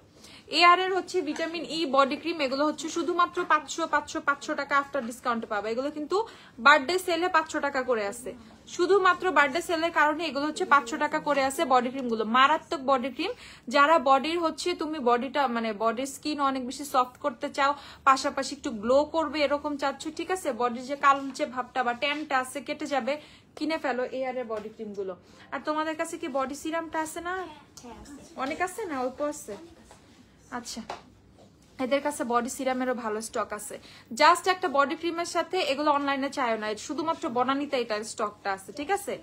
এআর এর হচ্ছে ভিটামিন ই বডি ক্রিম, এগুলো হচ্ছে শুধুমাত্র 500 টাকা আফটার ডিসকাউন্ট পাবা। এগুলো কিন্তু বার্থডে সেলে 500 টাকা করে আছে, শুধুমাত্র বার্থডে সেলের কারণে এগুলো হচ্ছে 500 টাকা করে আছে বডি ক্রিম গুলো। মারাত্মক বডি ক্রিম। যারা বডির হচ্ছে তুমি বডিটা মানে বডির স্কিন অনেক বেশি সফট করতে চাও, পাশাপাশি একটু গ্লো করবে এরকম চাচ্ছ, ঠিক আছে, বডির যে কালো যে ভাবটা বা ট্যানটা আছে কেটে যাবে, কিনে ফেলো এআর এর বডি ক্রিম গুলো। আর তোমাদের কাছে কি বডি সিরামটা আছে না? অনেক আছে না অল্প আছে? আচ্ছা, এদের কাছে বডি সিরামেরও ভালো স্টক আছে। জাস্ট একটা বডি ক্রিমের সাথে এগুলো অনলাইনে চাইও না, শুধুমাত্র বনানীতে এটার স্টকটা আছে, ঠিক আছে,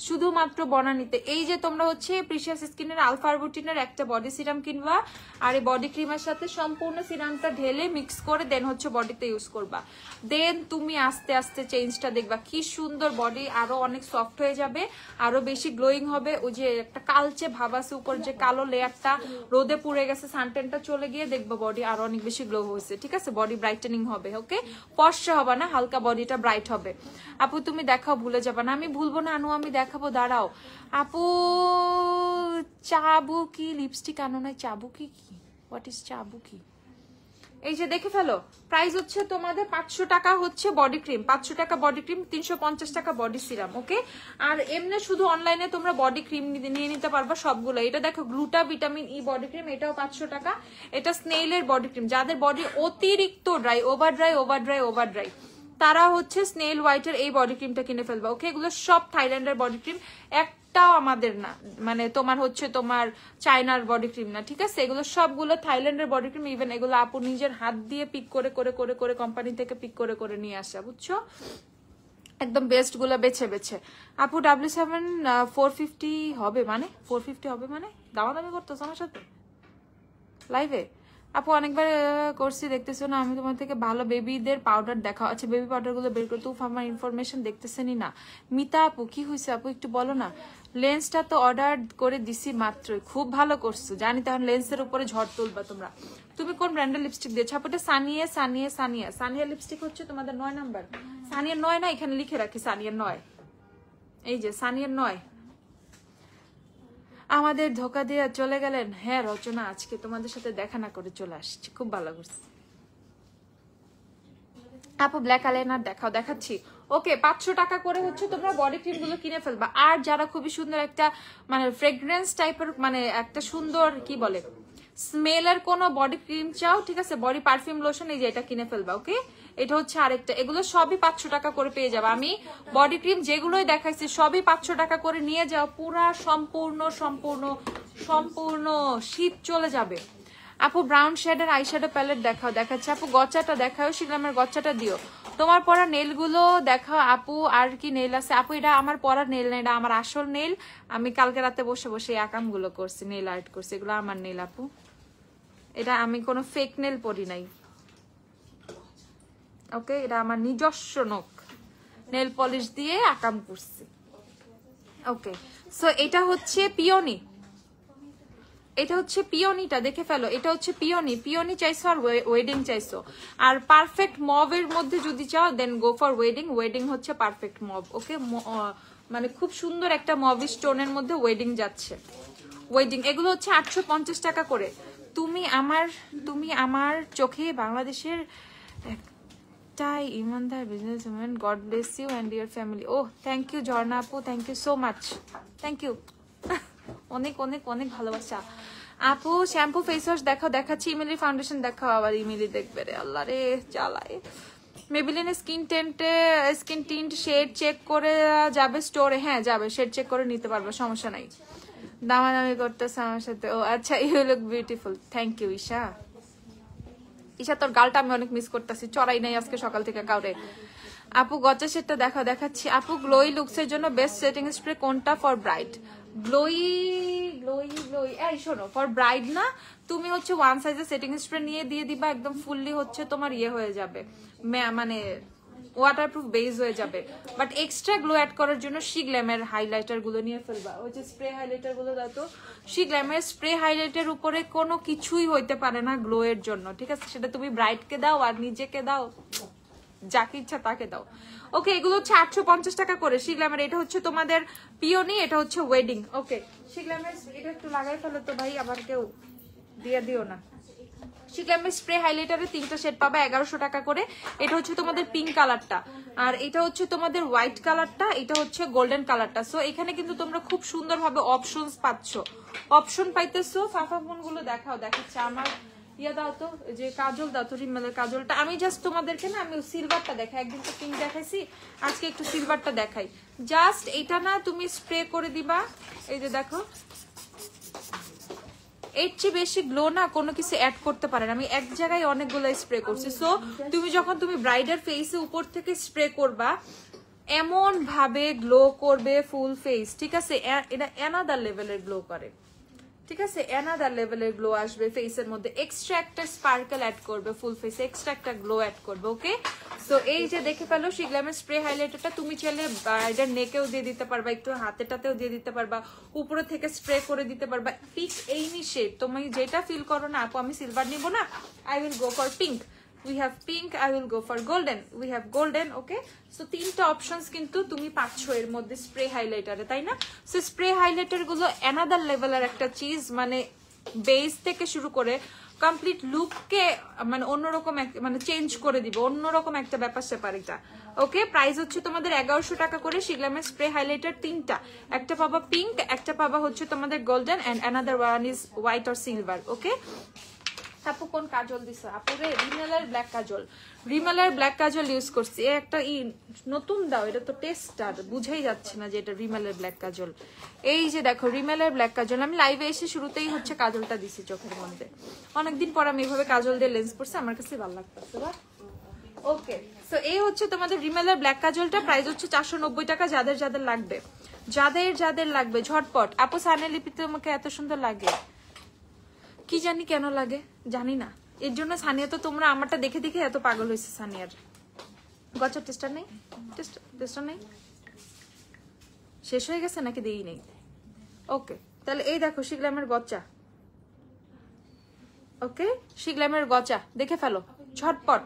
শুধুমাত্র বনানীতে। এই যে তোমরা হচ্ছে প্রিশিয়াস স্কিনের আলফা আরবুটিনের একটা বডি সিরাম কিনবা, আর এই বডি ক্রিমের সাথে সম্পূর্ণ সিরামটা ঢেলে মিক্স করে দেন হচ্ছে বডিতে ইউজ করবা। দেন তুমি আস্তে আস্তে চেঞ্জটা দেখবা, কি সুন্দর বডি আরো অনেক সফট হয়ে যাবে, আরো বেশি গ্লোয়িং হবে। ওই যে একটা কালচে ভাব আছে উপর, যে কালো লেয়ারটা রোদে পুড়ে গেছে, সানটেনটা চলে গিয়ে দেখবা বডি আরো অনেক বেশি গ্লো হয়েছে, ঠিক আছে, বডি ব্রাইটেনিং হবে। ওকে, ফর্সা হবে না, হালকা বডিটা ব্রাইট হবে। আপু তুমি দেখাও, ভুলে যাবা না। আমি ভুলবো না আনু, আমি দেখাবো, দাঁড়াও। আপু চাবুকি লিপস্টিক আনো নাই? চাবুকি কি? হোয়াট ইজ চাবুকি? এই যে দেখে ফেলো, প্রাইস হচ্ছে তোমাদের 500 টাকা হচ্ছে বডি ক্রিম, 500 টাকা বডি ক্রিম, 350 টাকা বডি সিরাম। ওকে, আর এমনি শুধু অনলাইনে তোমরা বডি ক্রিম নিয়ে নিতে পারবা সবগুলো। এটা দেখো গ্লুটা ভিটামিন ই বডি ক্রিম, এটাও 500 টাকা। এটা স্নেইলের বডি ক্রিম, যাদের বডি অতিরিক্ত dry, over dry over dry over dry, তারা হচ্ছে স্নেইল হোয়াইটের এই বডি ক্রিমটা কিনে ফেলবা। ওকে, এগুলো সব থাইল্যান্ডের বডি ক্রিম, একটাও আমাদের না, মানে তোমার হচ্ছে তোমার চায়নার বডি ক্রিম না, ঠিক আছে, এগুলো সবগুলো থাইল্যান্ডের বডি ক্রিম। ইভেন এগুলো আপু নিজের হাত দিয়ে পিক করে করে করে করে কোম্পানি থেকে পিক করে করে নিয়ে আসা, বুঝছো, একদম বেস্ট গুলো বেছে বেছে। আপু W7 450 হবে মানে, 450 হবে মানে দামাদামি করতেছ আমার সাথে লাইভে? আপু অনেকবার করছি, দেখতেছো না, আমি তোমার থেকে ভালো বেবিদের পাউডার দেখা। আচ্ছা, বেবি পাউডার গুলো বের করে, তো আমার ইনফরমেশন দেখতেছেনি না। মিতা আপু কি হয়েছে আপু একটু বলো না। লেন্সটা তো অর্ডার করে দিছি মাত্রই, খুব ভালো করছো, জানি তখন লেন্সের উপরে ঝড় তুলবা তোমরা। তুমি কোন ব্র্যান্ডের লিপস্টিক দিয়েছো? আপু এটা সানিয়া সানিয়া সানিয়া সানিয়া লিপস্টিক হচ্ছে তোমাদের 9 নাম্বার। সানিয়া 9 না, এখানে লিখে রাখি সানিয়া 9, এই যে সানিয়া 9। আমাদের ধোকা দিয়ে চলে গেলেন। হ্যাঁ রচনা, আজকে তোমাদের সাথে দেখা না করে চলে আসছি, খুব ভালো করছি। আপু ব্ল্যাক আইলাইনার দেখাও, দেখাচ্ছি। ওকে, 500 টাকা করে হচ্ছে তোমরা বডি ক্রিম গুলো কিনে ফেলবা। আর যারা খুবই সুন্দর একটা মানে ফ্রেগ্রেন্স টাইপের, মানে একটা সুন্দর কি বলে স্মেলের কোন বডি ক্রিম চাও, ঠিক আছে, বডি পারফিউম লোশন, এই যে এটা কিনে ফেলবা। ওকে, এটা হচ্ছে আরেকটা, এগুলো সবই 500 টাকা করে পেয়ে যাবে। আমি বডি ক্রিম যেগুলোই দেখাইছি সবই 500 টাকা করে নিয়ে যাও, পুরা সম্পূর্ণ সম্পূর্ণ সম্পূর্ণ শীত চলে যাবে। আপু ব্রাউন শেডের আইশ্যাডো প্যালেট দেখাও, দেখাচ্ছে। আপু গচ্চাটা দেখাও, শিলামের গচ্চাটা দিও। তোমার পরা নেল গুলো দেখাও আপু, আর কি নেল আছে? আপু এটা আমার পরা নেল না, এটা আমার আসল নেল। আমি কালকে রাতে বসে বসে এই আকাম গুলো করছি, নেল আর্ট করছি, এগুলো আমার নেল আপু, এটা আমি কোনো ফেক নেল পরি নাই। ওকে, এটা আমার নিজস্ব নখ। নেল পলিশ দিয়ে আকাম করছি। ওকে, সো এটা হচ্ছে পিওনি, এটা হচ্ছে পিওনিটা দেখে ফেলো, এটা হচ্ছে পিওনি। পিওনি চাইছো আর ওয়েডিং চাইছো, আর পারফেক্ট মবের মধ্যে যদি চাও দেন গো ফর ওয়েডিং। ওয়েডিং হচ্ছে পারফেক্ট মব। ওকে, মানে খুব সুন্দর একটা মবি স্টোনের মধ্যে ওয়েডিং যাচ্ছে। ওয়েডিং এগুলো হচ্ছে 850 টাকা করে। তুমি আমার চোখে বাংলাদেশের একটাই ইমানদার businessman. God bless you and your family. ও থ্যাংক ইউ ঝর্ণা আপু, thank you so much, thank you. অনেক অনেক অনেক ভালোবাসা আপু। শ্যাম্পু ফেস ওয়াশ দেখাও, দেখাচ্ছি। ইমিলি ফাউন্ডেশন দেখাও, আবার ইমিলি দেখবে রে, আল্লাহ রে চালায়। Maybelline skin tint shade check করে যাবে স্টোরে? হ্যাঁ যাবে, শেড চেক করে নিতে পারবে, সমস্যা নাই। দামাদামি করতেছে আমার সাথে। ও আচ্ছা, you look beautiful, thank you Isha. Isha তোর গালটা আমি অনেক মিস করতেছি, চড়াই নাই আজকে সকাল থেকে কাউরে। আপু গচ্চা শেডটা দেখাও, দেখাচ্ছি। আপু গ্লোই লুকসের জন্য বেস্ট সেটিং স্প্রে কোনটা ফর ব্রাইড? গ্লোই এই শোনো, ফর ব্রাইড না, তুমি হচ্ছে ওয়ান সাইজের সেটিং স্প্রে নিয়ে দিয়ে দিবা, একদম ফুললি হচ্ছে তোমার ইয়ে হয়ে যাবে, মানে ওয়াটারপ্রুফ বেস হয়ে যাবে। বাট এক্সট্রা গ্লো অ্যাড করার জন্য শি গ্ল্যামের হাইলাইটার গুলো নিয়ে ফেলবা। ওই যে স্প্রে হাইলাইটার গুলো দাও তো, শি গ্ল্যামের স্প্রে হাইলাইটার উপরে কোনো কিছুই হইতে পারে না গ্লো এর জন্য, ঠিক আছে? সেটা তুমি ব্রাইডকে দাও আর নিজেকে দাও, যাকে ইচ্ছা তাকে দাও। ওকে, এগুলো হচ্ছে 850 টাকা করে শি গ্ল্যামের। এটা হচ্ছে তোমাদের পিওনি, এটা হচ্ছে ওয়েডিং। ওকে, শি গ্ল্যামের এটা একটু লাগাই ফেলো তো ভাই, আবার কেউ দিয়ে দিও না। শি গ্ল্যামের স্প্রে হাইলাইটারের 3টা সেট পাবে 1100 টাকা করে। এটা হচ্ছে তোমাদের পিঙ্ক কালারটা, আর এটা হচ্ছে তোমাদের হোয়াইট কালারটা, এটা হচ্ছে গোল্ডেন কালারটা। সো এখানে কিন্তু তোমরা খুব সুন্দরভাবে অপশনস পাচ্ছ, অপশন পাইতেছো। ফাফা ফোন গুলো দেখাও, দেখাচ্ছে আমার ইয়া দাও তো, যে কাজল দাও তো, রিমেলের কাজলটা। আমি জাস্ট তোমাদেরকে না, আমি সিলভারটা দেখাই, একদিন তো পিঙ্ক দেখাইছি, আজকে একটু সিলভারটা দেখাই। জাস্ট এটা না তুমি স্প্রে করে দিবা, এই যে দেখো, এর চেয়ে বেশি গ্লো না কোনো কিছু অ্যাড করতে পারেন। আমি এক জায়গায় অনেকগুলো স্প্রে করছি। সো তুমি যখন তুমি ব্রাইডার ফেসে উপর থেকে স্প্রে করবা, এমন ভাবে গ্লো করবে ফুল ফেস, ঠিক আছে? এটা অ্যানাদার লেভেলের গ্লো করে, ঠিক আছে? অ্যানাদার লেভেলের গ্লো আসবে ফেসের মধ্যে, এক্সট্রা একটা স্পার্কেল অ্যাড করবে ফুল ফেসে, এক্সট্রা একটা গ্লো অ্যাড করবে। ওকে, সো এই যে দেখে ফেলো শি গ্ল্যামের স্প্রে হাইলাইটারটা। তুমি চাইলে ব্রাইডার নেকেও দিয়ে দিতে পারবা, একটু হাতেটাতেও দিয়ে দিতে পারবা, উপরে থেকে স্প্রে করে দিতে পারবা। পিক এই শেড তুমি যেটা ফিল করো না, আপু আমি সিলভার নিব না, I will go for pink. We have pink, I will go for golden. We have golden, okay? So 3টা অপশনস কিন্তু তুমি পাচ্ছ এর মধ্যে স্প্রে হাইলাইটারে, তাই না? সো স্প্রে হাইলাইটার গুলো অ্যানাদার লেভেলের একটা চিজ, মানে বেস থেকে শুরু করে কমপ্লিট লুককে মানে অন্যরকম মানে চেঞ্জ করে দিবে, অন্যরকম একটা ব্যাপার স্যাপার এটা। ওকে, প্রাইস হচ্ছে তোমাদের 1100 টাকা করে। শি গ্ল্যামের স্প্রে হাইলাইটার 3টা, একটা পাবা পিঙ্ক, একটা পাবা হচ্ছে তোমাদের golden, and another one is white or silver. Okay, আপু কোন কাজল দিছে? আপুরে রিমেলের ব্ল্যাক কাজল, রিমেলের ব্ল্যাক কাজল ইউজ করছি। একটা নতুন দাও, এটা তো টেস্টার, বুঝাই যাচ্ছে না যে এটা রিমেলের ব্ল্যাক কাজল। এই যে দেখো রিমেলের ব্ল্যাক কাজল, আমি লাইভে এসে শুরুতেই হচ্ছে কাজলটা দিছি চোখের মধ্যে। অনেকদিন পর আমি এভাবে কাজল দিয়ে লেন্স পড়ছি, আমার কাছে ভালো লাগতেছে। ওকে, সো এই হচ্ছে তোমাদের রিমেলের ব্ল্যাক কাজলটা, প্রাইস হচ্ছে 490 টাকা। যাদের যাদের লাগবে, যাদের লাগবে ঝটপট। আপু সানিয়া লিপিতে তোমাকে এত সুন্দর লাগে, কি জানি কেন লাগে, জানি না। এর জন্য সানিয়া তো তোমরা আমারটা দেখে দেখে এত পাগল হয়েছে। সানিয়ার গচ্চার টেস্টার নেই, টেস্টার নেই, শেষ হয়ে গেছে নাকি দেই নেই? ওকে, তাহলে এই দেখো শি গ্ল্যামের গচ্চা। ওকে, শি গ্ল্যামের গচ্চা দেখে ফেলো ঝটপট।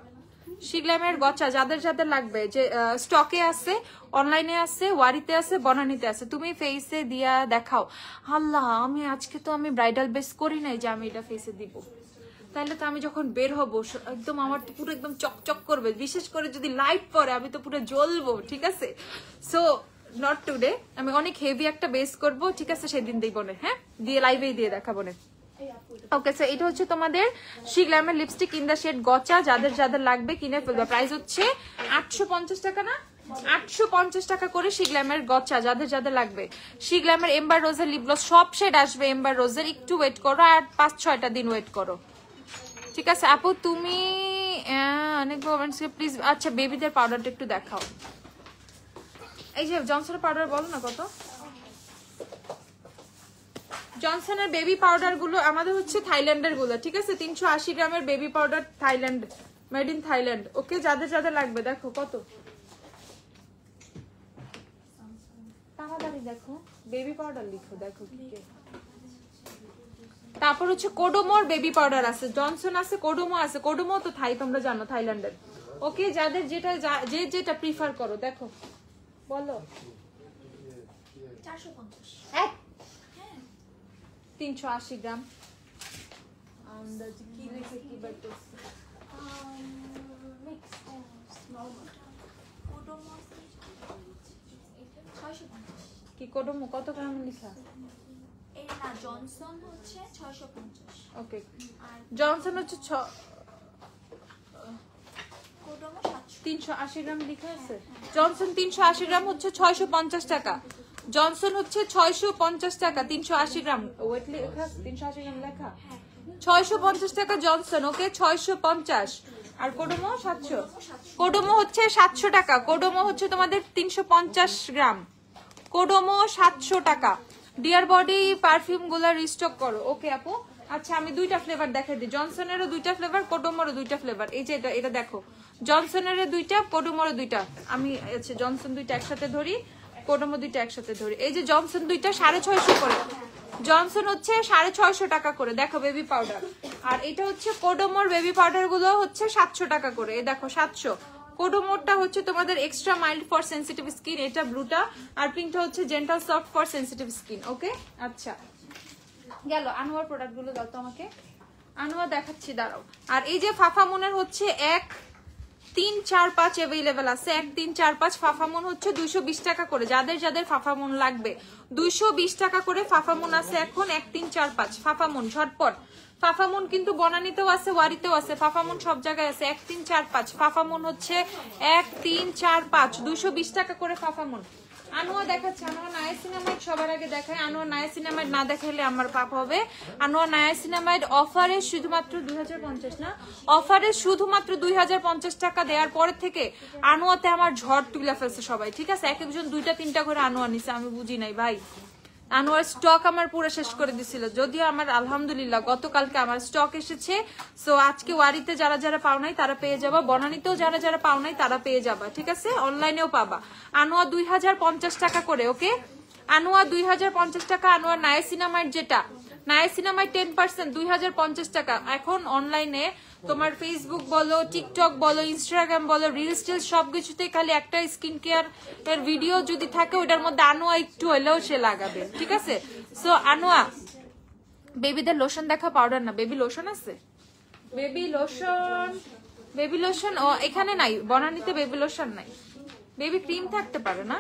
শি গ্ল্যামের গচ্চা যাদের যাদের লাগবে, যে স্টকে আছে, অনলাইনে আছে, ওয়ারিতে আছে, বনানীতে আছে, তুমি ফেসে দিয়া দেখাও। আল্লাহ, আমি আজকে তো আমি ব্রাইডাল বেস করি নাই যে আমি এটা ফেসে দিব, তাহলে তো আমি যখন বের হবো একদম আমার তো পুরো একদম চকচক করবে, বিশেষ করে যদি লাইট পরে আমি তো পুরো জ্বলবো, ঠিক আছে? সো নট টুডে, আমি অনেক হেভি একটা বেস করব, ঠিক আছে? সেদিন দিব না, হ্যাঁ, দিয়ে লাইভেই দিয়ে দেখাবো না। ওকে, সো এটা হচ্ছে তোমাদের শি গ্ল্যামের lipstick in the shade gotcha, যাদের যাদের লাগবে কিনে ফেলবে। প্রাইস হচ্ছে 850 টাকা না, 850 টাকা করে শি গ্ল্যামের গচ্চা, যাদের যাদের লাগবে। শি গ্ল্যামের এম্বার রোজের লিপ গ্লস সব শেড আসবে এম্বার রোজের, একটু ওয়েট করো, আর 5-6টা দিন ওয়েট করো, ঠিক আছে? আপু তুমি অনেক প্লিজ। আচ্ছা, বেবিদের পাউডারটা একটু দেখাও। এই যে জনসনের পাউডার বলো না কত? জনসনের বেবি পাউডার গুলো আমাদের হচ্ছে থাইল্যান্ডের গুলো, ঠিক আছে? 380 গ্রামের baby powder, Thailand, made in Thailand. Okay, যাদের যাদের লাগবে দেখো কত, তাড়াতাড়ি দেখো, বেবি পাউডার লিখো, দেখো কি কি। তারপর হচ্ছে কোডোমোর বেবি পাউডার আছে, জনসন আছে, কোডোমো আছে। কোডোমো তো থাই, তোমরা জানো, থাইল্যান্ডের। ওকে, যাদের যেটা যে যেটা প্রিফার করো দেখো, বলো। 380 গ্রাম। আন্দাজে কি লিখে কি বাইতেছে? কি কোডোমো কত গ্রাম লেখা? জনসন হচ্ছে 650। ওকে, জনসন হচ্ছে 380 গ্রাম লেখা আছে। জনসন 380 গ্রাম হচ্ছে 650 টাকা। জনসন হচ্ছে 650 টাকা 380 গ্রাম। ওয়েট লেখা 380 গ্রাম লেখা, 650 টাকা জনসন। ওকে, 650। আর কোডোমো 700। কোডোমো হচ্ছে 700 টাকা। কোডোমো হচ্ছে তোমাদের 350 গ্রাম। কোডোমো 700 টাকা। ডিয়ার বডি পারফিউম গুলা রিস্টক করো। ওকে আপু, আচ্ছা আমি দুইটা ফ্লেভার দেখাই দিই। জনসনেরও দুইটা ফ্লেভার, কোডোমোরও দুইটা ফ্লেভার। এই যে এটা দেখো, জনসনের দুইটা, কোডোমোরও দুইটা। আমি আচ্ছা জনসন দুইটা একসাথে ধরি, কোডোমো দুইটা একসাথে ধরি। এই যে জনসন দুইটা 650 করে, জনসন হচ্ছে 650 টাকা করে। দেখো বেবি পাউডার। আর এটা হচ্ছে কোডোমোর বেবি পাউডার গুলো হচ্ছে 700 টাকা করে। এই দেখো 700। কোডোমোরটা হচ্ছে তোমাদের extra mild for sensitive skin, এটা ব্লুটা। আর পিঙ্কটা হচ্ছে gentle soft for sensitive skin. Okay, আচ্ছা গেল। আনোয়ার প্রোডাক্ট গুলো দাও তো আমাকে, আনোয়ার দেখাচ্ছি, দাঁড়াও। আর এই যে ফাফামুনের হচ্ছে 1, 3, 4, 5 অ্যাভেলেবেল আছে। 1, 3, 4, 5 ফাফামুন হচ্ছে 220 টাকা করে। যাদের যাদের ফাফামুন লাগবে 220 টাকা করে ফাফামুন আছে এখন। 1, 3, 4, 5 ফাফামুন ঝটপট। ফাফামুন কিন্তু বনানীতেও আছে, ওয়ারিতেও আছে, ফাফামুন সব জায়গায় আছে। 1, 3, 4, 5 ফাফামুন হচ্ছে 1, 3, 4, 5 220 টাকা করে ফাফামুন। আনোয়া দেখাচ্ছে, আনোয়া নায়াসিনামাইড সবার আগে দেখায়। আনোয়া নায়াসিনামাইড না দেখাইলে আমার পাপ হবে। আনোয়া নায়াসিনামাইড অফারে শুধুমাত্র 2050 না, অফারে শুধুমাত্র 2050 টাকা দেওয়ার পরে থেকে আনোয়াতে আমার ঝড় তুলে ফেলছে সবাই। ঠিক আছে, এক একজন 2টা 3টা করে আনোয়া নিছে, আমি বুঝি নাই ভাই। আনোয়ার স্টক আমার পুরো শেষ করে দিছিল, যদিও আমার আলহামদুলিল্লাহ গতকালকে আমার স্টক এসেছে। সো আজকে ওয়ারিতে যারা যারা পাও নাই তারা পেয়ে যাবা, বনানীতেও যারা যারা পাও নাই তারা পেয়ে যাবা। ঠিক আছে, অনলাইনেও পাবা। আনোয়া 2050 টাকা করে। ওকে, আনোয়া 2050 টাকা। আনোয়ার নায়াসিনামাইড যেটা, নায়াসিনামাইড 10% 2050 টাকা। এখন অনলাইনে তোমার ফেসবুক বলো, টিকটক বলো, ইনস্টাগ্রাম বলো, রিলস টিলস সবকিছুতে খালি একটা স্কিন কেয়ার এর ভিডিও যদি থাকে ওটার মধ্যে আনোয়া একটু হলেও সে লাগাবে। ঠিক আছে, সো আনোয়া বেবিদের লোশন দেখা, পাউডার না, বেবি লোশন আছে, বেবি লোশন, বেবি লোশন ও এখানে নাই, বনানীতে বেবি লোশন নাই। বেবি ক্রিম থাকতে পারে না?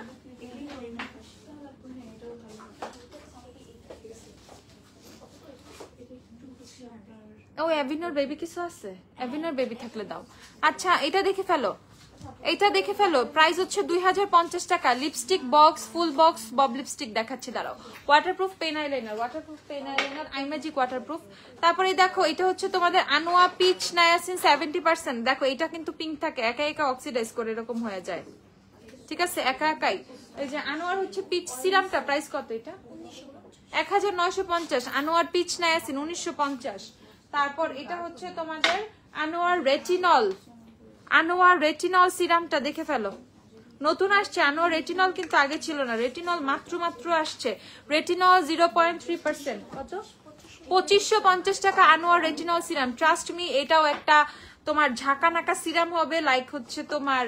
ও অ্যাভিনোর বেবি কিছু আছে, অ্যাভিনোর বেবি থাকলে দাও। আচ্ছা এটা দেখে ফেলো, এটা দেখে ফেলো। প্রাইস হচ্ছে 2050 টাকা। Lipstick box, full box bob lipstick দেখাচ্ছি, দাঁড়াও। Waterproof pen eyeliner, waterproof pen eyeliner, eye magic waterproof. তারপরে দেখো এটা হচ্ছে তোমাদের আনোয়া পিচ নায়াসিন 70%। দেখো এটা কিন্তু পিঙ্ক থাকে, একা একা অক্সিডাইজ করে এরকম হয়ে যায়। ঠিক আছে, একা একাই। এই যে আনোয়ার হচ্ছে পিচ সিরামটা প্রাইস কত? এটা 1950। Anua peach niacin 1950। তারপর এটা হচ্ছে তোমাদের আনোয়ার রেটিনল, আনোয়ার রেটিনল সিরামটা দেখে ফেলো, নতুন আসছে। আনোয়ার রেটিনল কিন্তু আগে ছিল না, রেটিনল মাত্র আসছে। রেটিনল 0.3%, কত? 2550 টাকা Anwar retinol serum. Trust me, এটাও একটা তোমার ঝাঁকা নাকা সিরাম হবে, লাইক হচ্ছে তোমার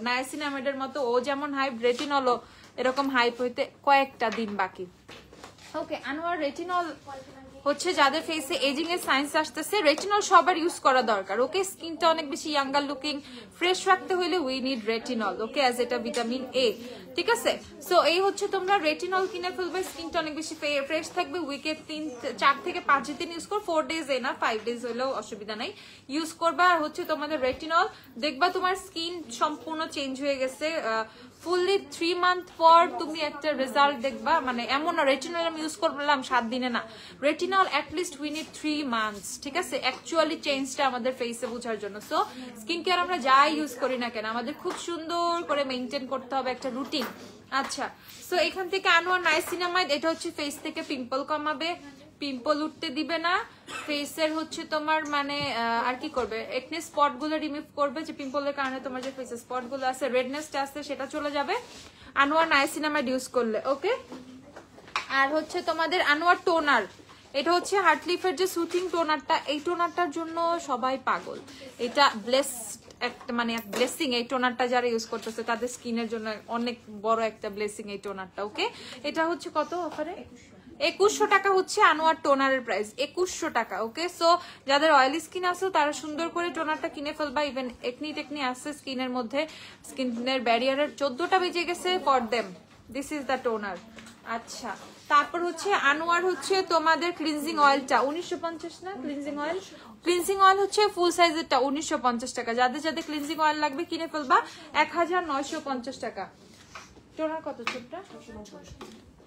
নায়াসিনামাইডের মতো। ও যেমন হাইপ, রেটিনলও এরকম হাইপ হইতে কয়েকটা দিন বাকি। ওকে, আনোয়ার রেটিনল হচ্ছে যাদের ফেসে এজিং এর সাইন্স আসতেছে, রেটিনল সবার ইউজ করা দরকার। ওকে, স্কিনটা অনেক বেশি ইয়াঙ্গার লুকিং, ফ্রেশ রাখতে হলে we need retinol. Okay, as এটা ভিটামিন এ। ঠিক আছে, সো এই হচ্ছে তোমরা রেটিনল কিনে ফেলবে, স্কিনটা অনেক বেশি ফ্রেশ থাকবে। উইকে 4 থেকে 5 দিন ইউজ কর, 4 ডেজ এনা, 5 ডেজ হলেও অসুবিধা নাই, ইউজ করবা। আর হচ্ছে তোমাদের রেটিনল দেখবা তোমার স্কিন সম্পূর্ণ চেঞ্জ হয়ে গেছে। ফুললি 3 মান্থ পর তুমি একটা রেজাল্ট দেখবা। মানে এমন না রেটিনল আমি ইউজ করলাম 7 দিনে না, retinol at least we need 3 months. ঠিক আছে, অ্যাকচুয়ালি চেঞ্জটা আমাদের ফেসে বোঝার জন্য। সো স্কিন কেয়ার আমরা যাই ইউজ করি না কেন আমাদের খুব সুন্দর করে মেনটেন করতে হবে একটা রুটিন। আচ্ছা, সো এখান থেকে আনোয়ার নায়াসিনামাইড, এটা হচ্ছে ফেস থেকে পিম্পল কমাবে, পিম্পল উঠতে দিবে না ফেসের, হচ্ছে তোমার মানে আর কি করবে, একনে স্পট গুলো রিমুভ করবে, যে পিম্পলের কারণে তোমার যে ফেসের স্পট গুলো আছে, রেডনেসটা আছে সেটা চলে যাবে। আনোয়ার নায়াসিনামাইড ইউজ করলে। ওকে, আর হচ্ছে তোমাদের আনোয়ার টোনার, এটা হচ্ছে হার্টলিফের যে সুথিং টোনারটা, এই টোনারটার জন্য সবাই পাগল। এটা একটা মানে এক ব্লেসিং, এই টোনারটা যারা ইউজ করতেছে তাদের স্কিনের জন্য অনেক বড় একটা ব্লেসিং এই টোনারটা। ওকে, এটা হচ্ছে কত অফারে? 2100 টাকা হচ্ছে আনোয়ার টোনারের প্রাইস, 2100 টাকা। ওকে, সো যাদের অয়েলি স্কিন আছে তারা সুন্দর করে টোনারটা কিনে ফেলবা। ইভেন একনি টেকনি আছে স্কিনের মধ্যে, স্কিনের ব্যারিয়ারের 14টা বেজে গেছে for them, this is the toner. আচ্ছা, তারপর হচ্ছে আনোয়ার হচ্ছে তোমাদের ক্লিনজিং অয়েলটা 1950 না, ক্লিনজিং অয়েল, ক্লিনজিং অয়েল হচ্ছে ফুল সাইজেরটা 1950 টাকা। যাদের যাদের ক্লিনজিং অয়েল লাগবে কিনে ফেলবা 1950 টাকা। টোনার কত ছোটটা?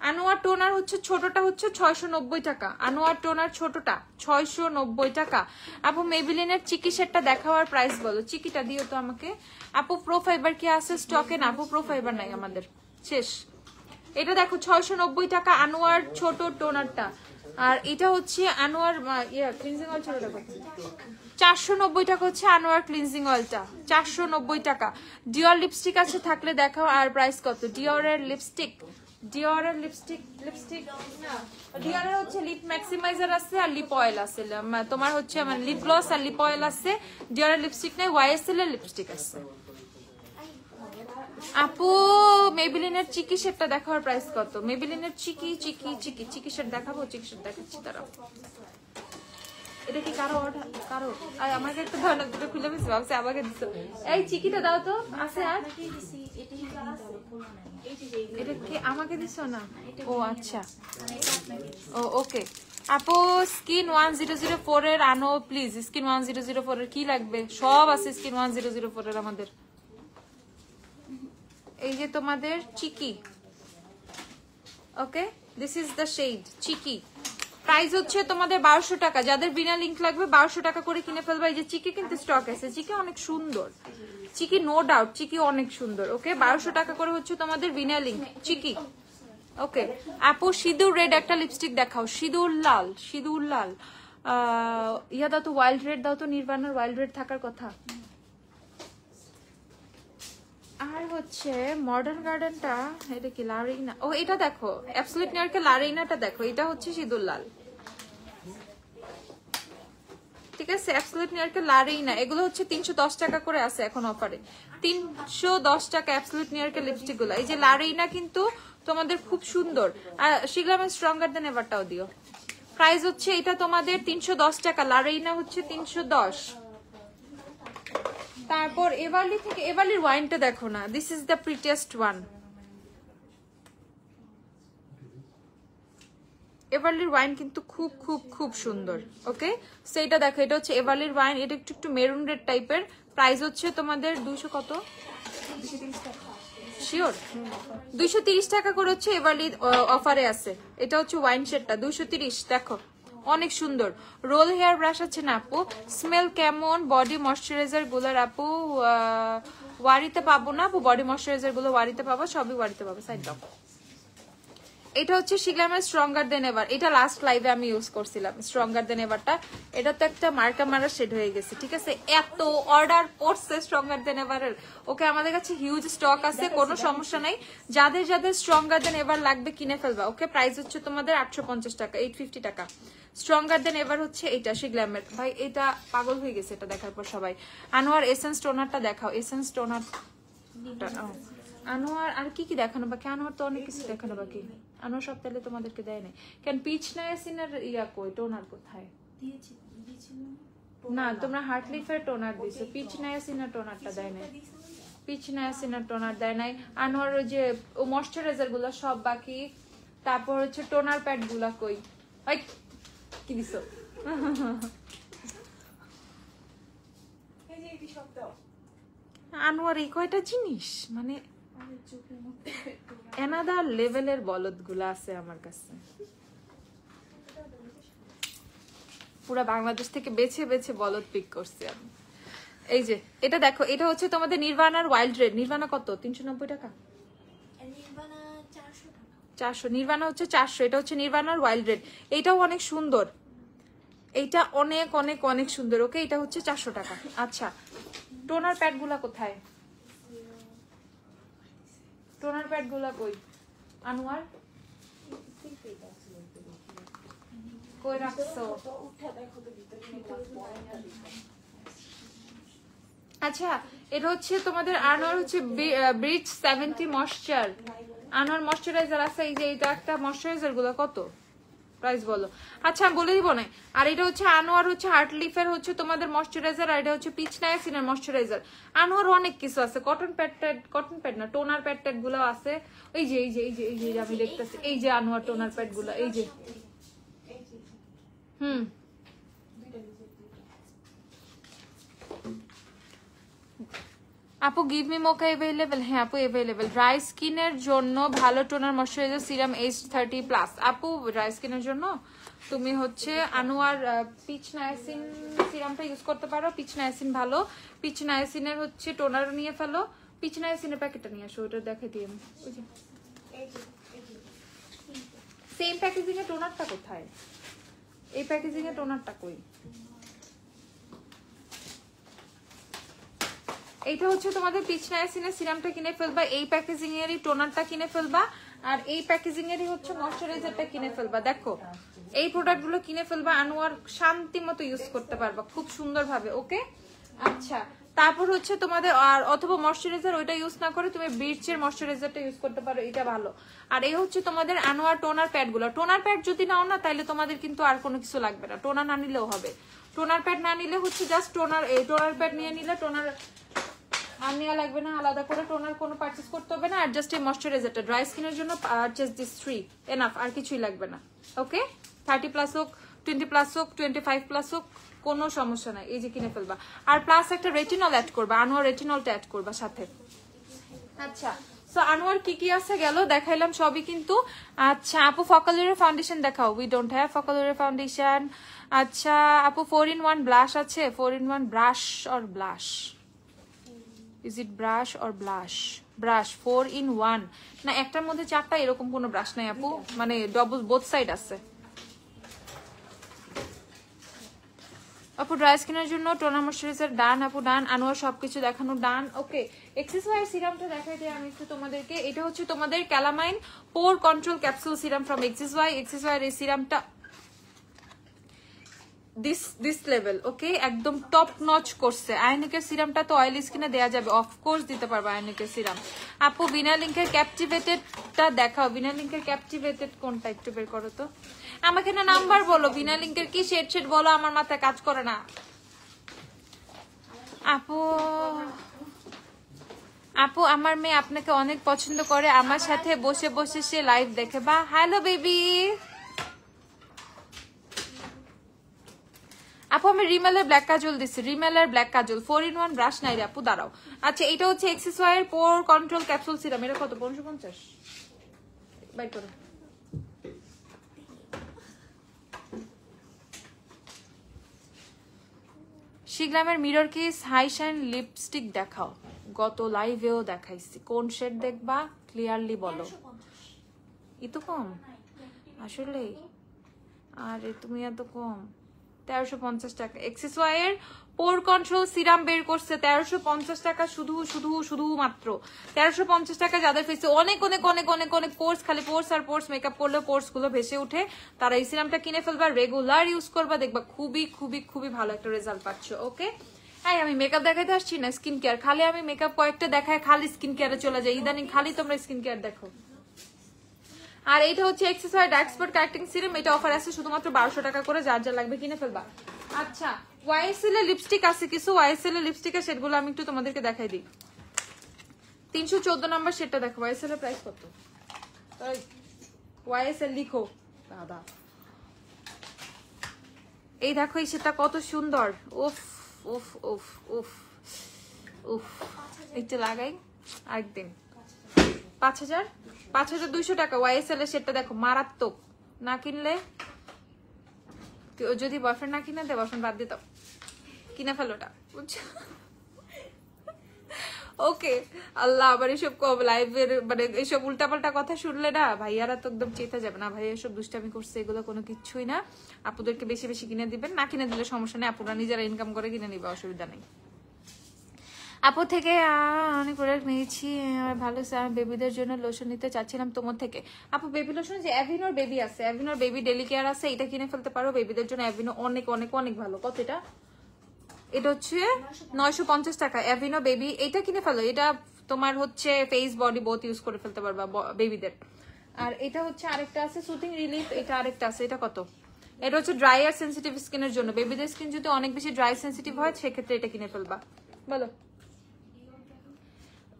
আনোয়ার টোনার হচ্ছে ছোটটা হচ্ছে 690 টাকা। আনোয়ার টোনার ছোটটা 690 টাকা। আপু মেবিলিনের চিকি সেটটা দেখাওয়ার প্রাইস বলো, চিকিটা দিও তো আমাকে। আপু প্রো ফাইবার কি আছে স্টকে? না আপু, প্রো ফাইবার নাই আমাদের, শেষ। এটা দেখো 690 টাকা আনোয়ার ছোট টোনারটা। আর এটা হচ্ছে আনোয়ার ক্লিনজিং অয়েল ছোটটা কত? 490 টাকা হচ্ছে আনোয়ার ক্লিনজিং অয়েলটা, 490 টাকা। ডিওর লিপস্টিক আছে থাকলে দেখাও, আর প্রাইস কত? ডিওরের লিপস্টিক, ডিওরের লিপস্টিক না, ডিওরের হচ্ছে লিপ ম্যাক্সিমাইজার আছে আর লিপ অয়েল আছে, তোমার হচ্ছে মানে লিপ গ্লস আর লিপ অয়েল আছে। ডিওরের লিপস্টিক নাই, ওয়াইএসএল এর লিপস্টিক আছে। আপু মেবিলিনের চিকি সেটটা দেখার প্রাইস কত? মেবিলিনের চিকি চিকি চিকি চিকি সেট দেখাবো, চিকি সেট দেখাচ্ছি দাঁড়াও। এটা কি কারো অর্ডার? কারো? আর আমাকে একটা ধরনের দুটো খুলে মিস ভাবছে আমাকে দিছো। এই চিকিটা দাও তো, আছে আর এটা কি আমাকে দিছো না? ও আচ্ছা, ও ওকে। আপু স্কিন 1004 এর আনো প্লিজ, স্কিন 1004 এর কি লাগবে? সব আছে স্কিন 1004 এর আমাদের। এই যে তোমাদের cheeky, okay, this is the shade cheeky. Price হচ্ছে তোমাদের 1200 টাকা। যাদের বিনা লিংক লাগবে 1200 টাকা করে কিনে ফেলবা। এই যে চিকি কিন্তু স্টক আছে, চিকি অনেক সুন্দর, চিকি নো ডাউট, চিকি অনেক সুন্দর। ওকে, 1200 টাকা করে হচ্ছে তোমাদের বিনা লিংক চিকি। ওকে, আপু সিঁদুর রেড একটা লিপস্টিক দেখাও, সিঁদুর লাল, সিঁদুর লাল। ইয়া দাও তো, ওয়াইল্ড রেড দাও তো, নির্বাণার ওয়াইল্ড রেড থাকার কথা। আর হচ্ছে মডার্ন গার্ডেনটা, এটা কি লারিনা? ও এটা দেখো, অ্যাবসলিউট নিউইয়র্কে লারিনাটা দেখো, এটা হচ্ছে সিঁদুর লাল, ঠিক আছে? অ্যাবসলিউট নিউইয়র্কে লারিনা, এগুলো হচ্ছে 310 টাকা করে আছে এখন অফারে, 310 টাকা অ্যাবসলিউট নিউইয়র্কের লিপস্টিক গুলো। এই যে লারিনা কিন্তু তোমাদের খুব সুন্দর। আর শিগলামের স্ট্রঙ্গার দেন এবারটাও দিও। প্রাইস হচ্ছে এটা তোমাদের 310 টাকা, লারিনা হচ্ছে 310। তারপর এভারলি থেকে, এভারলির ওয়াইনটা দেখো না, this is the prettiest one. এভারলির ওয়াইন কিন্তু খুব খুব খুব সুন্দর। ওকে, সো এটা দেখো, এটা হচ্ছে এভারলির ওয়াইন, এটা একটু একটু মেরুন রেড টাইপের। প্রাইস হচ্ছে তোমাদের 200 কত? শিওর 230 টাকা করে হচ্ছে এভারলি অফারে আছে। এটা হচ্ছে ওয়াইন শেডটা 230। দেখো অনেক সুন্দর। রোল হেয়ার ব্রাশ আছে না আপু? স্মেল কেমন? বডি ময়শ্চারাইজার গুলোর আপু ওয়ারিতে পাবো না আপু, বডি ময়শ্চারাইজার গুলো ওয়ারিতে পাবো, সবই ওয়ারিতে পাবো। সাইড দাও। এটা হচ্ছে শিগলামের স্ট্রঙ্গার দেন এভার, এটা লাস্ট লাইভে আমি ইউজ করছিলাম স্ট্রঙ্গার দেন এভারটা। এটা তো একটা মার্কা মারা শেড হয়ে গেছে, ঠিক আছে? এত অর্ডার পড়ছে স্ট্রঙ্গার দেন এভারের। ওকে, আমাদের কাছে হিউজ স্টক আছে, কোনো সমস্যা নাই। যাদের যাদের স্ট্রঙ্গার দেন এভার লাগবে কিনে ফেলবা। ওকে, প্রাইস হচ্ছে তোমাদের 850 টাকা, 850 টাকা। স্ট্রঙ্গার দেন এভার হচ্ছে এটা শিগলামের। ভাই এটা পাগল হয়ে গেছে এটা দেখার পর সবাই। আনোয়ার এসেন্স টোনারটা দেখাও, এসেন্স টোনার। আনোয়ার আর কি কি দেখানো বাকি? আনোয়ার তো অনেক কিছু দেখানো বাকি। আনোয়ার সব তাহলে তোমাদেরকে দেয় নাই কেন? পিচ নায়াসিনের ইয়া কই, টোনার কোথায়? না, তোমরা হার্টলিফের টোনার দিছো, পিচ নায়াসিনের টোনারটা দেয় নাই। পিচ নায়াসিনের টোনার দেয় নাই। আনোয়ার ওই যে ময়শ্চারাইজার গুলো সব বাকি। তারপর হচ্ছে টোনার প্যাড গুলা কই? ওই কি দিছো? আনোয়ার এই কয়টা জিনিস মানে এনাদার লেভেলের বলদ গুলা আছে আমার কাছে। পুরা বাংলাদেশ থেকে বেছে বেছে বলদ পিক করছি আমি। এই যে এটা দেখো, এটা হচ্ছে তোমাদের নির্বাণার ওয়াইল্ড রেড। নির্বাণা কত? 390 টাকা, 400। নির্বাণা হচ্ছে 400। এটা হচ্ছে নির্বাণার ওয়াইল্ড রেড, এইটাও অনেক সুন্দর, এইটা অনেক অনেক অনেক সুন্দর। ওকে, এটা হচ্ছে 400 টাকা। আচ্ছা, টোনার প্যাড গুলা কোথায়? টোনার প্যাড গুলা কই আনোয়ার কই রাখছো? আচ্ছা এটা হচ্ছে তোমাদের আনোয়ার হচ্ছে ব্রিজ 70 ময়েশ্চার আনোয়ার ময়েশ্চারাইজার আছে। এই যে এটা একটা ময়েশ্চারাইজার গুলো কত প্রাইস বলো? আচ্ছা আমি বলে দিব না। আর এটা হচ্ছে আনোয়ার হচ্ছে হার্টলিফের হচ্ছে তোমাদের ময়েশ্চারাইজার, আর এটা হচ্ছে পিচ নায়াসিনের ময়েশ্চারাইজার। আনোয়ার অনেক কিছু আছে, কটন প্যাড না টোনার প্যাড গুলো আছে। এই যে এই যে এই যে এই যে আমি দেখতেছি, এই যে আনোয়ার টোনার প্যাড গুলো, এই যে আপু গিভ মি মোকা अवेलेबल? হ্যাঁ আপু अवेलेबल। ড্রাই স্কিনের জন্য ভালো টোনার ময়েশ্চারাইজার সিরাম H30+। আপু ড্রাই স্কিনের জন্য তুমি হচ্ছে আনোয়ার পিচ নায়াসিন সিরামটা ইউজ করতে পারো। পিচ নায়াসিন ভালো, পিচ নায়াসিনের হচ্ছে টোনার নিয়ে ফেলো। পিচ নায়াসিনের প্যাকেটটা নিয়ে আসো, ওটা দেখে দিই আমি। সেম প্যাকেজিং এ টোনারটা কোথায়? এই প্যাকেজিং এ টোনারটা কই? এইটা হচ্ছে তোমাদের পিচ নায়াসিনের সিরামটা কিনে ফেলবা, এই প্যাকেজিং এরই টোনারটা কিনে ফেলবা, আর এই প্যাকেজিং এরই হচ্ছে ময়েশ্চারাইজারটা কিনে ফেলবা। দেখো এই প্রোডাক্টগুলো কিনে ফেলবা, আনোয়ার শান্তি মতো ইউজ করতে পারবা খুব সুন্দরভাবে। ওকে আচ্ছা তারপর হচ্ছে তোমাদের আর অথবা ময়েশ্চারাইজার ওইটা ইউজ না করে তুমি ব্রিচের ময়েশ্চারাইজারটা ইউজ করতে পারো, এটা ভালো। আর এই হচ্ছে তোমাদের আনোয়ার টোনার প্যাডগুলো। টোনার প্যাড যদি নাও না তাহলে তোমাদের কিন্তু আর কোনো কিছু লাগবে না, টোনার না নিলেও হবে। টোনার প্যাড না নিলে হচ্ছে জাস্ট টোনার, এই টোনার প্যাড নিয়ে নিলে টোনার আর নেওয়া লাগবে না, আলাদা করে টোনার কোনো পারচেজ করতে হবে না। আর জাস্ট এই ময়েশ্চারাইজারটা ড্রাই স্কিনের জন্য পারচেজ দিস 3 এনাফ, আর কিছুই লাগবে না। ওকে 30+ হোক 20+ হোক 25+ হোক কোনো সমস্যা নাই, এই যে কিনে ফেলবা। আর প্লাস একটা রেটিনল অ্যাড করবা, আনোয়ার রেটিনলটা অ্যাড করবা সাথে। আচ্ছা সো আনোয়ার কি কি আছে গেল দেখাইলাম সবই কিন্তু। আচ্ছা আপু ফকালুরের ফাউন্ডেশন দেখাও। উই ডোন্ট হ্যাভ ফকালুরের ফাউন্ডেশন। আচ্ছা আপু 4-in-1 ব্লাশ আছে? 4-in-1 brush or blush? Is it brush or blush? Brush 4-in-1 না, একটার মধ্যে 4টা এরকম কোনো ব্রাশ নাই আপু, মানে ডবল বোথ সাইড আছে। আপু ড্রাই স্কিনের জন্য টোনার ময়েশ্চারাইজার ডান আপু ডান। আনোয়ার সবকিছু দেখানো ডান। ওকে এক্সেসওয়ার সিরামটা দেখাই দিই আমি একটু তোমাদেরকে। এটা হচ্ছে তোমাদের calamine pore control capsule serum from এক্সেসওয়ার। এই সিরামটা দিস লেভেল, ওকে একদম টপ নচ করছে। আয়নিকের সিরামটা তো অয়েলি স্কিনে দেয়া যাবে, অফকোর্স দিতে পারবো আয়নিকের সিরাম। আপু বিনা লিঙ্কের ক্যাপটিভেটেডটা দেখাও। বিনা লিঙ্কের ক্যাপটিভেটেড কোনটা একটু বের করো তো, আমাকে না নাম্বার বলো। বিনা লিঙ্কের কি শেড বলো, আমার মাথায় কাজ করে না। আপু আমার মেয়ে আপনাকে অনেক পছন্দ করে, আমার সাথে বসে বসে সে লাইভ দেখে। বা হ্যালো বেবি। আপু আমি রিমেলের ব্ল্যাক কাজল দিচ্ছি, রিমেলের ব্ল্যাক কাজল 4-in-1 ব্রাশ নাই রে আপু, দাঁড়াও। আচ্ছা এটা হচ্ছে এক্সেসওয়ার পোর কন্ট্রোল ক্যাপসুল সিরাম, এটা কত? 550 বাই করো। শিগ্রামের mirror kiss high shine lipstick দেখাও, গত লাইভেও দেখাইছি। কোন শেড দেখবা ক্লিয়ারলি বলো। এত কম আসলে? আরে তুমি এত কম। 1350 টাকা এক্সেসওয়ার পোর কন্ট্রোল সিরাম বের করছে 1350 টাকা, শুধু মাত্র 1350 টাকা। যাদের ফেসে অনেক অনেক অনেক অনেক অনেক পোর্স, খালি পোর্স আর পোর্স, মেকআপ করলে পোর্স গুলো ভেসে উঠে, তারা এই সিরামটা কিনে ফেলবা, রেগুলার ইউজ করবা, দেখবা খুবই খুবই খুবই ভালো একটা রেজাল্ট পাচ্ছ। ওকে আমি মেকআপ দেখাইতে আসছি না, স্কিন কেয়ার। খালি আমি মেকআপ কয়েকটা দেখায় খালি স্কিন কেয়ারে চলে যাই, ইদানিং খালি তোমরা স্কিন কেয়ার দেখো। আর এইটা হচ্ছে এক্সেসওয়ার ডার্ক স্পট কারেক্টিং সিরাম, এটা অফার আছে শুধুমাত্র 1200 টাকা করে, যার যা লাগবে কিনে ফেলবা। আচ্ছা ওয়াইএসএল এর লিপস্টিক আছে কিছু, ওয়াইএসএল এর লিপস্টিকের শেডগুলো আমি একটু তোমাদেরকে দেখাই দিই। 314 নম্বর শেডটা দেখো, ওয়াইএসএল এর প্রাইস কত? ওয়াইএসএল লিখো দাদা। এই দেখো এই শেডটা কত সুন্দর। উফ উফ উফ উফ উফ, একটু লাগাই আরেকদিন। 5200 টাকা ওয়াইএসএল এর শেডটা দেখো, মারাত্মক। না কিনলে যদি বয়ফ্রেন্ড না কিনে দেয়, বয়ফ্রেন্ড বাদ দিতাম, কিনে ফেলোটা বুঝছো। ওকে আল্লাহ আবার এসব লাইভের মানে এইসব উল্টাপাল্টা কথা শুনলে না ভাইয়ারা তো একদম চেতে যাবে না, ভাইয়া এসব দুষ্টামি করছে, এগুলো কোনো কিছুই না। আপুদেরকে বেশি বেশি কিনে দিবেন, না কিনে দিলে সমস্যা নেই, আপুরা নিজেরা ইনকাম করে কিনে নিবে, অসুবিধা নেই। আপু থেকে অনেক প্রোডাক্ট নিয়েছি, ভালো স্যার। বেবিদের জন্য লোশন নিতে চাচ্ছিলাম তোমার থেকে। আপু বেবি লোশন যে অ্যাভিনোর বেবি আছে, অ্যাভিনোর বেবি ডেলি কেয়ার আছে, এটা কিনে ফেলতে পারো বেবিদের জন্য। অ্যাভিনো অনেক অনেক অনেক ভালো। কত এটা? এটা হচ্ছে 950 টাকা অ্যাভিনো বেবি। এটা কিনে ফেলো, এটা তোমার হচ্ছে ফেস বডি বোথ ইউজ করে ফেলতে পারবা বেবিদের। আর এটা হচ্ছে আরেকটা আছে সুথিং রিলিফ, এটা আরেকটা আছে। এটা কত? এটা হচ্ছে ড্রাই আর সেন্সিটিভ স্কিনের জন্য। বেবিদের স্কিন যদি অনেক বেশি ড্রাই সেন্সিটিভ হয় সেক্ষেত্রে এটা কিনে ফেলবা। বলো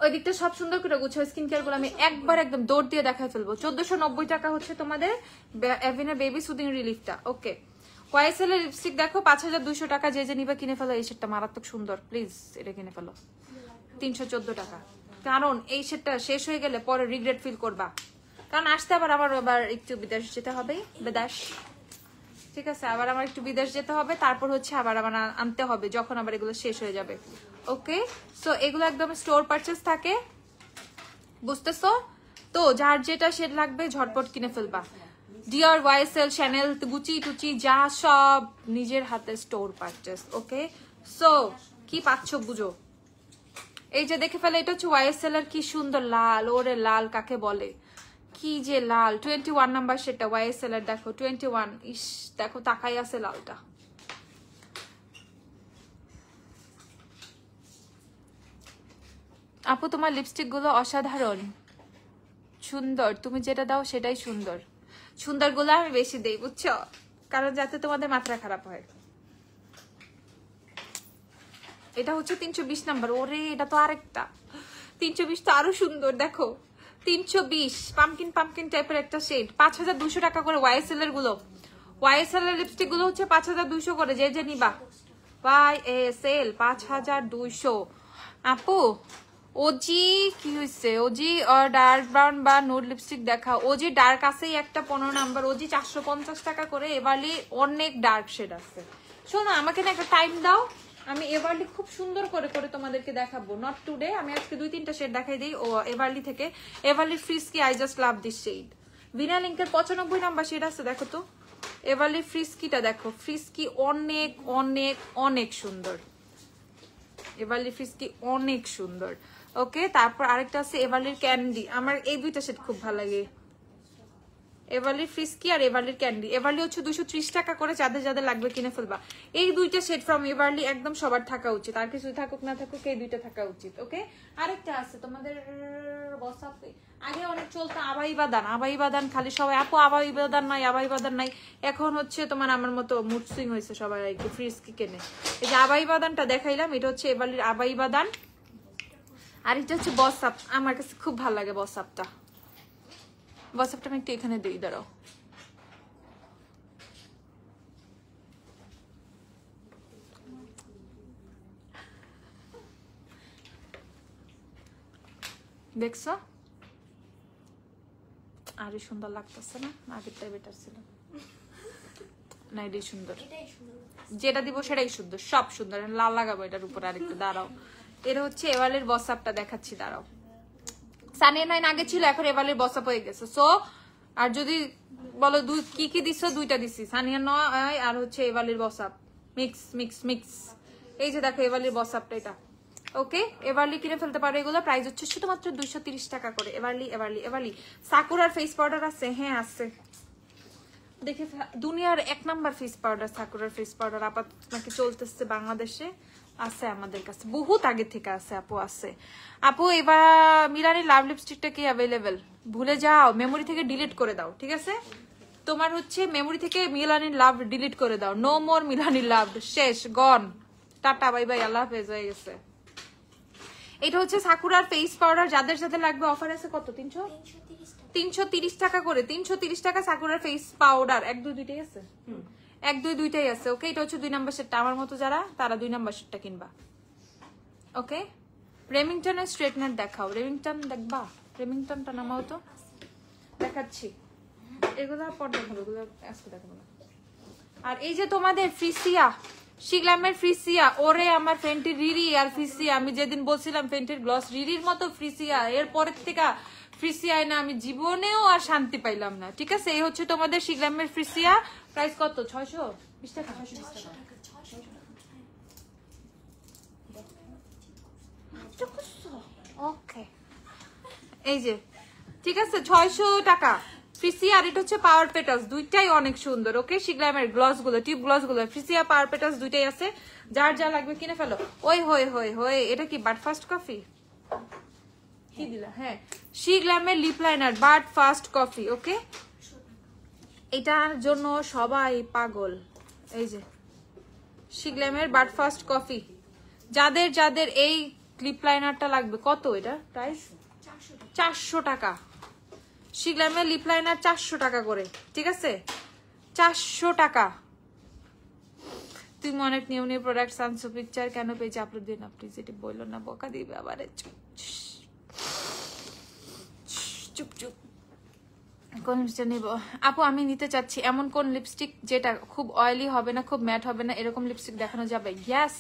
ওই দিকটা সব সুন্দর করে গুছাও। স্কিন কেয়ার গুলো আমি একবার একদম দৌড় দিয়ে দেখাই ফেলবো। 1490 টাকা হচ্ছে তোমাদের অ্যাভিনো বেবি সুদিং রিলিফটা। ওকে, ওয়াইএসএল এর লিপস্টিক দেখো 5200 টাকা। যে যে নিবা কিনে ফেলো। এই শেডটা মারাত্মক সুন্দর, প্লিজ এটা কিনে ফেলো। 314 টাকা। কারণ এই শেডটা শেষ হয়ে গেলে পরে রিগ্রেট ফিল করবা। কারণ আসতে আবার একটু বিদেশ যেতে হবে, বিদেশ, ঠিক আছে? আবার আমার একটু বিদেশ যেতে হবে, তারপর হচ্ছে আবার আনতে হবে যখন আবার এগুলো শেষ হয়ে যাবে। ওকে, সো এগুলো একদম স্টোর পারচেজ থাকে, বুঝতেছো তো? যার যেটা শেড লাগবে ঝটপট কিনে ফেলবা। ডিওর, ওয়াইএসএল, শ্যানেল, গুচি টুচি যা সব নিজের হাতে স্টোর পারচেজ। ওকে, সো কি পাচ্ছ বুঝো। এই যে দেখে ফেলে, এটা হচ্ছে ওয়াইএসএল এর। কি সুন্দর লাল, ওরে লাল কাকে বলে, কি যে লাল। 21 নাম্বার সেটা ওয়াইএসএল এর। দেখো 21, ইস দেখো তাকাই আছে লালটা। আপু তোমার লিপস্টিক গুলো অসাধারণ সুন্দর, তুমি যেটা দাও সেটাই সুন্দর। সুন্দর গুলো আমি বেশি দেই বুঝছো, কারণ যাতে তোমাদের মাত্রা খারাপ হয়। এটা হচ্ছে 320 নাম্বার। ওরে এটা তো আরেকটা 320, তো আরো সুন্দর। দেখো 320 পামকিন পামকিন টাইপের একটা শেড। 5200 টাকা করে ওয়াইএসএল এর গুলো। ওয়াইএসএল এর লিপস্টিক গুলো হচ্ছে 5200 করে। যে যে নিবা ওয়াইএসএল 5200। আপু ওজি কি হয়েছে? ওজি ডার্ক ব্রাউন বা নুড লিপস্টিক দেখা। ওজি ডার্ক আছেই একটা 15 নাম্বার। ওজি 450 টাকা করে। এবারলি অনেক ডার্ক শেড আছে। শোনো আমাকে না একটা টাইম দাও, আমি এভারলি খুব সুন্দর করে করে তোমাদেরকে দেখাবো। নট টুডে, আমি আজকে 2-3টা শেড দেখাই দিই ও এভারলি থেকে। Everly frisky, I just love this shade. ভিনা লিঙ্কের 95 নাম্বার শেড আছে, দেখো তো। এভারলি ফ্রিস্কিটা দেখো, ফ্রিস্কি অনেক অনেক অনেক সুন্দর। এভারলি ফ্রিস্কি অনেক সুন্দর। ওকে, তারপর আরেকটা আছে এভারলির ক্যান্ডি। আমার এই দুইটা শেড খুব ভালো লাগে, এভারলি ফ্রিস্কি আর এভারলির ক্যান্ডি। এভারলি হচ্ছে 230 টাকা করে। যাদের যাদের লাগবে কিনে ফেলবা। এই দুইটা শেড ফ্রম এভারলি একদম সবার থাকা উচিত। আর কিছু থাকুক না থাকুক এই দুইটা থাকা উচিত। ওকে, আরেকটা আছে তোমাদের বসাতে। আগে অনেক চলতো আবাই বাদান। আবাই বাদান খালি সবাই আপু আবাই বাদান নাই, আবাই বাদান নাই। এখন হচ্ছে তোমার আমার মতো মুড সুইং হয়েছে, সবাই আর কি ফ্রিস্কি কেনে। এই যে আবাই বাদানটা দেখাইলাম, এটা হচ্ছে এভারলির আবাই বাদান। আর এটা হচ্ছে বসাপ। আমার কাছে খুব ভালো লাগে বসাপটা। বসাপটা আমি একটু এখানে দিই, দাঁড়াও। দেখছো আরে সুন্দর লাগতেছে না? আগেরটাই বেটার ছিল না? এটাই সুন্দর। যেটা দিব সেটাই সুন্দর, সব সুন্দর। লাল লাগাবো এটার উপর আরেকটু, দাঁড়াও। এটা হচ্ছে এভারের বসাপটা দেখাচ্ছি, দাঁড়াও। সানিয়া 9 আগে ছিল, এখন এভারের বসাপ হয়ে গেছে। সো আর যদি বলো কি কি দিছো, দুইটা দিছি, সানিয়া 9 আর হচ্ছে এভারের বসাপ মিক্স মিক্স মিক্স। এই যে দেখো এভারের বসাপটা এটা। ওকে, এভারলি কিনে ফেলতে পারো। এগুলো প্রাইস হচ্ছে শুধুমাত্র 230 টাকা করে। এভারলি এভারলি এভারলি। সাকুরার ফেস পাউডার আছে? হ্যাঁ আছে। দেখে দুনিয়ার 1 নাম্বার ফেস পাউডার সাকুরার ফেস পাউডার আপাতত নাকি চলতেছে বাংলাদেশে। আছে আমাদের কাছে, বহুত আগে থেকে আছে আপু, আছে। আপু এবার মিলানি লাভ লিপস্টিকটা কি অ্যাভেলেবেল? ভুলে যাও, মেমোরি থেকে ডিলিট করে দাও, ঠিক আছে? তোমার হচ্ছে মেমোরি থেকে মিলানি লাভ ডিলিট করে দাও। নো মোর মিলানি লাভ, শেষ, গন, টাটা বাই বাই, আল্লাহ হাফেজ, হয়ে গেছে। এটা হচ্ছে সাকুরার ফেস পাউডার। যাদের যাদের লাগবে অফার আছে কত? 330 টাকা করে। 330 টাকা সাকুরার ফেস পাউডার। 1-2 দুইটাই আছে, 1-2 দুইটাই আছে। ওকে, এটা হচ্ছে 2 নাম্বার সেটটা। আমার মতো যারা তারা 2 নাম্বার সেটটা কিনবা। ওকে, রেমিংটনের স্ট্রেটনার দেখাও। রেমিংটন দেখবা? রেমিংটনটা নামাও তো, দেখাচ্ছি। এগুলো পর দেখাবো, এগুলো আজকে দেখাবো না। আর এই যে তোমাদের ফ্রিসিয়া, শিগলামের ফ্রিসিয়া। ওরে আমার ফেন্টির রিরি আর ফ্রিসিয়া। আমি যেদিন বলছিলাম ফেন্টির গ্লস রিরির মতো ফ্রিসিয়া, এরপরের থেকে ফ্রিসিয়ায় না আমি জীবনেও আর শান্তি পাইলাম না, ঠিক আছে? এই হচ্ছে তোমাদের শিগলামের ফ্রিসিয়া। প্রাইস কত? 620 টাকা। ওকে, এই যে ঠিক আছে 600 টাকা ফ্রিসি। আর এটা হচ্ছে পাওয়ার পেটালস, দুইটাই অনেক সুন্দর। ওকে, শিগ্লামের গ্লস গুলো, টিউব গ্লস গুলো, ফ্রিসি আর পাওয়ার পেটালস দুইটাই আছে। যার যা লাগবে কিনে ফেলো। ওই হই হই হই, এটা কি বাট ফাস্ট কফি কি দিলা? হ্যাঁ, শিগ্লামের lip liner but first coffee. Okay, এটার জন্য সবাই পাগল। এই যে শিগ্লামের বাট ফাস্ট কফি, যাদের যাদের এই লিপ লাইনারটা লাগবে। কত এটা প্রাইস? 400 টাকা। শিগ্লামের লিপ লাইনার 400 টাকা করে, ঠিক আছে? 400 টাকা। তুমি অনেক নিউ নিউ প্রোডাক্ট আনছো, পিকচার কেন পেয়েছি আপলোড দিন? আপনি যেটা বললো না, বকা দিবে আবার। চুপ চুপ। কোন লিপস্টিক নিব আপু? আমি নিতে চাচ্ছি এমন কোন লিপস্টিক যেটা খুব অয়েলি হবে না, খুব ম্যাট হবে না, এরকম লিপস্টিক দেখানো যাবে। ইয়েস,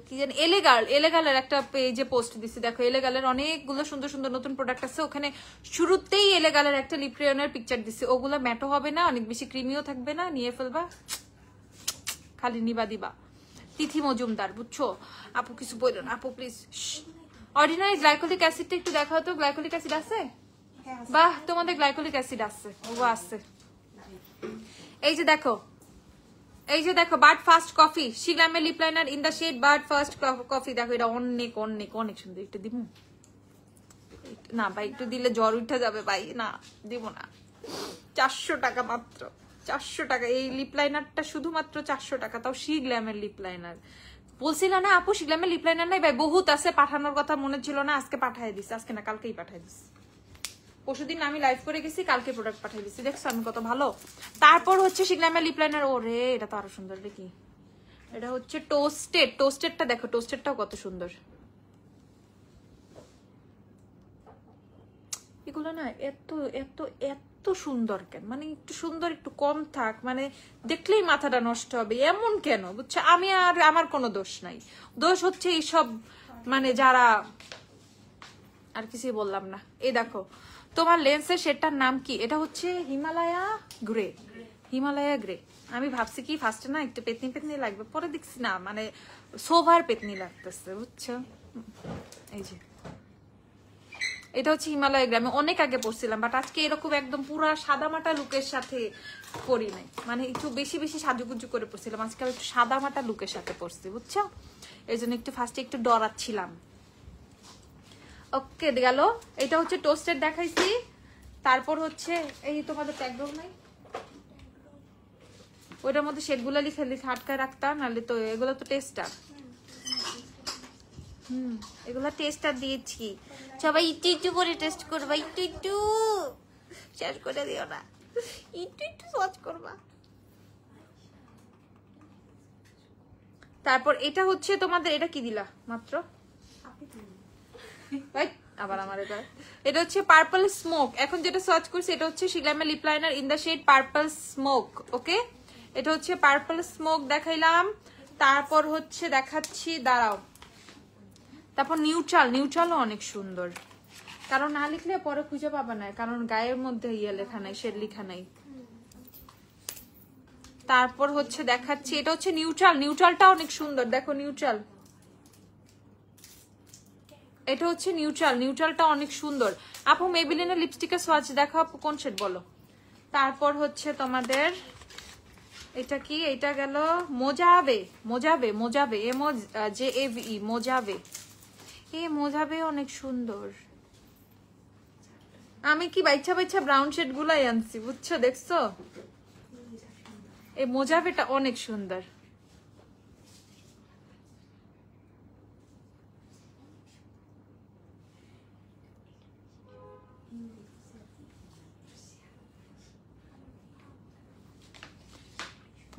কি জানি এলেগালের একটা পেজে পোস্ট দিছি, দেখো এলেগালের অনেকগুলো সুন্দর সুন্দর নতুন প্রোডাক্ট আছে। ওখানে শুরুতেই এলেগালের একটা লিপ রেয়নের পিকচার দিছি। ওগুলো ম্যাটও হবে না, অনেক বেশি ক্রিমিও থাকবে না, নিয়ে ফেলবা, খালি নিবা দিবা। তিথি মজুমদার, বুঝছো আপু? কিছু বললো না আপু, প্লিজ। অর্ডিনারি গ্লাইকোলিক অ্যাসিডটা একটু দেখাও তো। গ্লাইকোলিক অ্যাসিড আছে? বাহ, তোমাদের গ্লাইকোলিক অ্যাসিড আছে, ও আছে। এই যে দেখো, এই যে দেখো বাট ফাস্ট কফি, শিগ্লামের lip liner in the shade but first coffee. দেখো এটা অনেক অনেক অনেক সুন্দর। একটু দিব না ভাই, একটু দিলে জ্বর উঠে যাবে ভাই, না দিব না। 400 টাকা মাত্র, 400 টাকা। এই লিপ লাইনারটা শুধুমাত্র 400 টাকা, তাও শিগ্লামের লিপ লাইনার। বলছিল না আপু শিগ্লামের লিপ লাইনার নাই ভাই, বহুত আছে, পাঠানোর কথা মনে ছিল না, আজকে পাঠাই দিস। আজকে না, কালকেই পাঠাই দিস। পরশুদিন আমি লাইভ করে গেছি, কালকে প্রোডাক্ট পাঠিয়ে দিচ্ছি। দেখছো আমি কত ভালো। তারপর হচ্ছে শিগ্লামের লিপ লাইনার। ওরে এটা তো আরো সুন্দর রে। কি এটা হচ্ছে টোস্টেড। টোস্টেডটা দেখো, টোস্টেডটাও কত সুন্দর। এগুলো না এত এত এত সুন্দর কেন? মানে একটু সুন্দর একটু কম থাক, মানে দেখলেই মাথাটা নষ্ট হবে, এমন কেন? বুঝছো, আমি আর আমার কোনো দোষ নাই। দোষ হচ্ছে এইসব, মানে যারা, আর কিছুই বললাম না। এই দেখো তোমার লেন্সের শেডটার নাম কি? এটা হচ্ছে হিমালয়া গ্রে। হিমালয়া গ্রে। আমি ভাবছি কি ফার্স্টে না একটু পেতনি পেতনি লাগবে, পরে দেখছি না, মানে সোভার পেতনি লাগতেছে, বুঝছো? এই যে এটা হচ্ছে হিমালয়া গ্রে। আমি অনেক আগে পড়ছিলাম, বাট আজকে এরকম একদম পুরো সাদামাটা লুকের সাথে পরি নাই, মানে একটু বেশি বেশি সাজুগুজু করে পড়ছিলাম। আজকে একটু সাদামাটা লুকের সাথে পড়ছি, বুঝছো? এই জন্য একটু ফার্স্টে একটু ডরাচ্ছিলাম। ওকে গেল। এটা হচ্ছে টোস্টেড দেখাইছি। তারপর হচ্ছে এই তোমাদের ট্যাগ রোল নাই, ওইটার মধ্যে শেডগুলো লিখে লিখে আটকায় রাখতাম, নাহলে তো এগুলো তো টেস্টার। এগুলো টেস্টার দিয়েছি, সবাই একটু একটু করে টেস্ট করবা, একটু একটু শেষ করে দিও না, একটু একটু সচ করবা। তারপর এটা হচ্ছে তোমাদের, এটা কি দিলা মাত্র? আবার আমার এটা হচ্ছে পার্পল স্মোক। এখন যেটা সার্চ করছি এটা হচ্ছে শিগ্লামের lip liner in the shade purple smoke. Okay, এটা হচ্ছে পার্পল স্মোক দেখাইলাম। তারপর হচ্ছে দেখাচ্ছি, দাঁড়াও, তারপর নিউট্রাল। নিউট্রালও অনেক সুন্দর, কারণ না লিখলে পরে খুঁজে পাবা না, কারণ গায়ের মধ্যে ইয়ে লেখা নাই, শেড লেখা নাই। তারপর হচ্ছে দেখাচ্ছি, এটা হচ্ছে নিউট্রাল। নিউট্রালটা অনেক সুন্দর, দেখো নিউট্রাল। এটা হচ্ছে নিউট্রাল। নিউট্রালটা অনেক সুন্দর। আপু মেবিলিনের লিপস্টিকের সোয়াচ দেখো আপু, কোন শেড বলো। তারপর হচ্ছে তোমাদের এটা কি? এটা গেল মোজাবে। মোজাবে মোজাবে MOJAVE মোজাবে। এই মোজাবে অনেক সুন্দর। আমি কি বাইচ্ছা বাইচ্ছা ব্রাউন শেড গুলাই আনছি, বুঝছো? দেখছো এই মোজাবেটা অনেক সুন্দর।